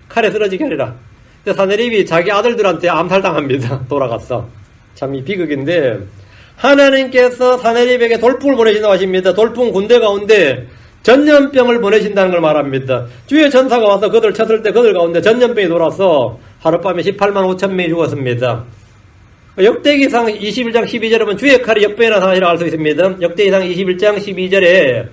칼에 쓰러지게 하리라. 근데 사내립이 자기 아들들한테 암살당합니다. 돌아갔어. 참 이 비극인데 하나님께서 사내립에게 돌풍을 보내신다고 하십니다. 돌풍 군대 가운데 전염병을 보내신다는 걸 말합니다. 주의 전사가 와서 그들 쳤을 때 그들 가운데 전염병이 돌아서 하룻밤에 18만 5천 명이 죽었습니다. 역대기상 21장 12절에 보면 주의 칼이 역병이라는 사실을 알 수 있습니다. 역대기상 21장 12절에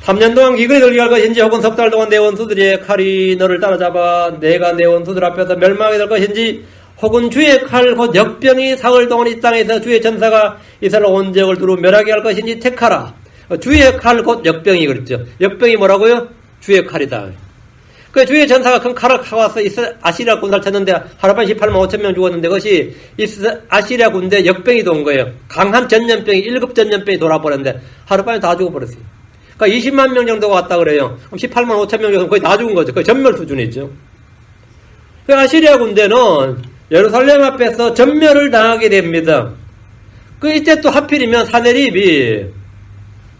3년 동안 기근이 들게 할 것인지 혹은 석 달 동안 내 원수들의 칼이 너를 따라잡아 내가 내 원수들 앞에서 멸망하게 될 것인지 혹은 주의 칼 곧 역병이 사흘 동안 이 땅에서 주의 전사가 이스라엘 온 지역을 두루 멸하게 할 것인지 택하라. 주의 칼 곧 역병이 그랬죠. 역병이 뭐라고요? 주의 칼이다. 그 주의 전사가 큰 칼을 갖고 와서 아시리아 군사를 쳤는데 하룻밤에 18만 5천 명 죽었는데 그것이 아시리아 군대 역병이 온 거예요. 강한 전염병이 1급 전염병이 돌아버렸는데 하룻밤에 다 죽어버렸어요. 그러니까 20만 명 정도가 왔다 그래요. 그럼 18만 5천 명 정도 거의 다 죽은 거죠. 거의 전멸 수준이죠. 그 아시리아 군대는 예루살렘 앞에서 전멸을 당하게 됩니다. 그 이때 또 하필이면 사내립이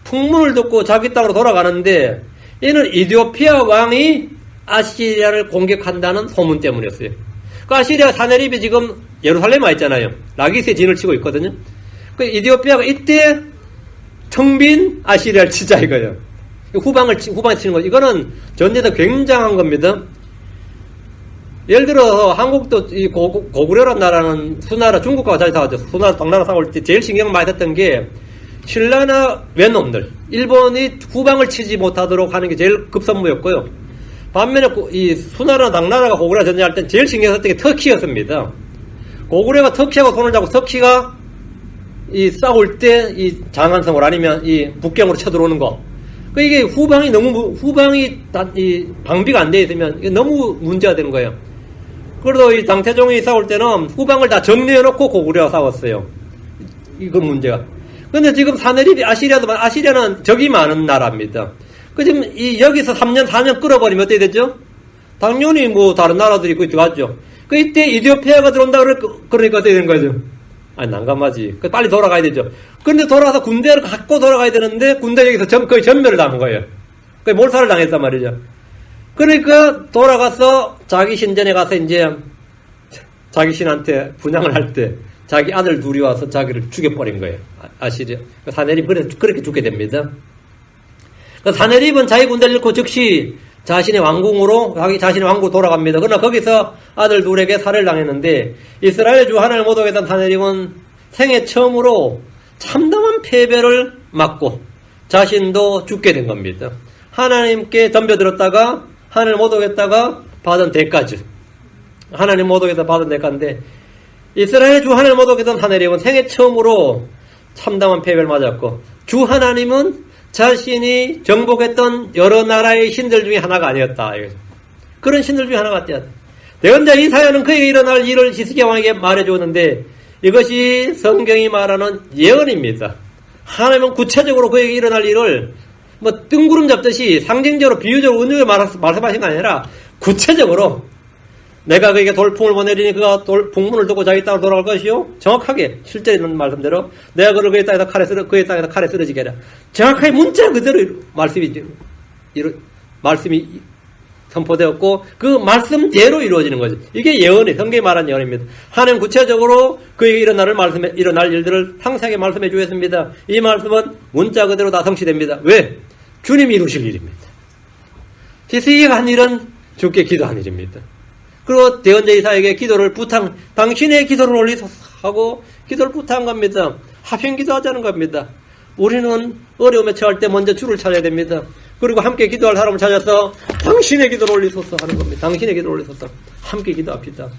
풍문을 듣고 자기 땅으로 돌아가는데 이는 이디오피아 왕이 아시리아를 공격한다는 소문 때문이었어요. 그 아시리아 사내립이 지금 예루살렘에 와 있잖아요. 라기스에 진을 치고 있거든요. 그 이디오피아가 이때 텅빈 아시리아를 치자 이거예요. 후방에 치는 거죠. 이거는 전쟁에서 굉장한 겁니다. 예를 들어서 한국도 이 고구려란 나라는 수나라 중국과 잘 싸웠죠. 수나라 당나라 싸울 때 제일 신경 많이 썼던 게 신라나 외놈들 일본이 후방을 치지 못하도록 하는 게 제일 급선무였고요. 반면에 이 수나라 당나라가 고구려 전쟁할 때 제일 신경 썼던 게 터키였습니다. 고구려가 터키하고 손을 잡고 터키가 이 싸울 때 이 장안성을 아니면 이 북경으로 쳐들어오는 거. 그 이게 후방이 이 방비가 안 돼 있으면 이게 너무 문제가 되는 거예요. 그래도 이 당태종이 싸울 때는 후방을 다 정리해놓고 고구려와 싸웠어요. 이거 문제가. 근데 지금 사내립이 아시리아는 적이 많은 나라입니다. 그 지금 여기서 3년, 4년 끌어버리면 어떻게 되죠? 당연히 뭐 다른 나라들이 있고 들어갔죠. 그 이때 이디오피아가 들어온다 그러니까 어떻게 되는 거죠? 아니, 난감하지. 빨리 돌아가야 되죠. 그런데 돌아가서 군대를 갖고 돌아가야 되는데 군대 여기서 거의 전멸을 당한 거예요. 거의 몰살을 당했단 말이죠. 그러니까 돌아가서 자기 신전에 가서 이제 자기 신한테 분양을 할 때 자기 아들 둘이 와서 자기를 죽여버린 거예요. 아시리아. 사내립 그렇게 죽게 됩니다. 사내립은 자기 군대를 잃고 즉시 자신의 왕궁으로 돌아갑니다. 그러나 거기서 아들 둘에게 살해를 당했는데 이스라엘 주 하나님을 못 오겠다는 사내립은 생애 처음으로 참담한 패배를 맞고 자신도 죽게 된 겁니다. 하나님께 덤벼들었다가 하나님을 못 오겠다가 받은 대가죠. 하나님 못 오겠다 받은 대가인데 이스라엘 주 하나님을 못 오겠다는 사내립은 생애 처음으로 참담한 패배를 맞았고 주 하나님은 자신이 정복했던 여러 나라의 신들 중에 하나가 아니었다. 그런 신들 중에 하나가 아니었다. 대언자 이사야는 그에게 일어날 일을 히스기야 왕에게 말해주었는데 이것이 성경이 말하는 예언입니다. 하나님은 구체적으로 그에게 일어날 일을 뭐 뜬구름 잡듯이 상징적으로 비유적으로 은유를 말씀하신 거 아니라 구체적으로 내가 그에게 돌풍을 보내리니 그가 풍문을 듣고 자기 땅으로 돌아갈 것이요. 정확하게 실제 있는 말씀대로 내가 그를 그의 땅에서 그의 땅에서 칼에 쓰러지게 하라. 정확하게 문자 그대로 말씀이 선포되었고 그 말씀대로 이루어지는 거죠. 이게 예언이 성경이 말한 예언입니다. 하나님 구체적으로 그에게 일어날 일들을 상세하게 말씀해 주셨습니다. 이 말씀은 문자 그대로 다 성취됩니다. 왜? 주님이 이루실 일입니다. 히스기야가 한 일은 주께 기도한 일입니다. 그리고 대언자 이사야에게 당신의 기도를 올리소서 기도를 부탁한 겁니다. 합행 기도하자는 겁니다. 우리는 어려움에 처할 때 먼저 주를 찾아야 됩니다. 그리고 함께 기도할 사람을 찾아서 당신의 기도를 올리소서 하는 겁니다. 당신의 기도를 올리소서. 함께 기도합시다.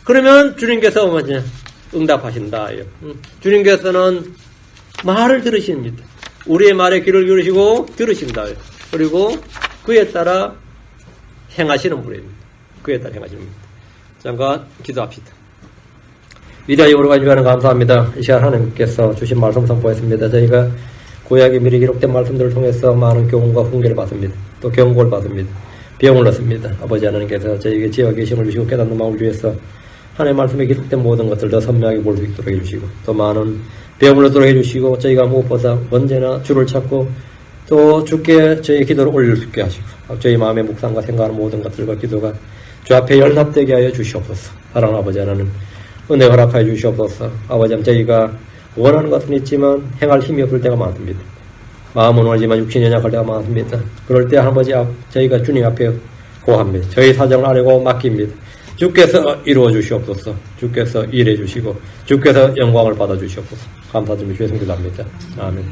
그러면 주님께서 뭐냐? 응답하신다. 주님께서는 말을 들으십니다. 우리의 말에 귀를 기울이시고 들으신다. 그리고 그에 따라 행하시는 분입니다. 그에 따라 행하시는 분입니다. 잠깐 기도합시다. 위대하여 우리가 주하는 감사합니다. 이 시간 하나님께서 주신 말씀 선포했습니다. 저희가 구약에 미리 기록된 말씀들을 통해서 많은 교훈과 훈계를 받습니다. 또 경고를 받습니다. 비용을 얻습니다. 아버지 하나님께서 저희에게 지혜와 계심을 주시고 깨닫는 마음을 주셔서 하나님의 말씀에 기록된 모든 것들 더 선명하게 볼 수 있도록 해주시고 또 많은 비용을 얻도록 해주시고 저희가 무엇보다 언제나 주를 찾고 또 주께 저희 기도를 올릴 수 있게 하시고 저희 마음의 묵상과 생각하는 모든 것들과 기도가 주 앞에 연합되게 하여 주시옵소서. 사랑하는 아버지 하나님 은혜 허락하여 주시옵소서. 아버지 하나님 저희가 원하는 것은 있지만 행할 힘이 없을 때가 많습니다. 마음은 원하지만 육신이 연약할 때가 많습니다. 그럴 때 아버지 앞 저희가 주님 앞에 고합니다. 저희 사정을 아뢰고 맡깁니다. 주께서 이루어 주시옵소서. 주께서 일해 주시고 주께서 영광을 받아 주시옵소서. 감사드리며 주의 성기도합니다. 아멘.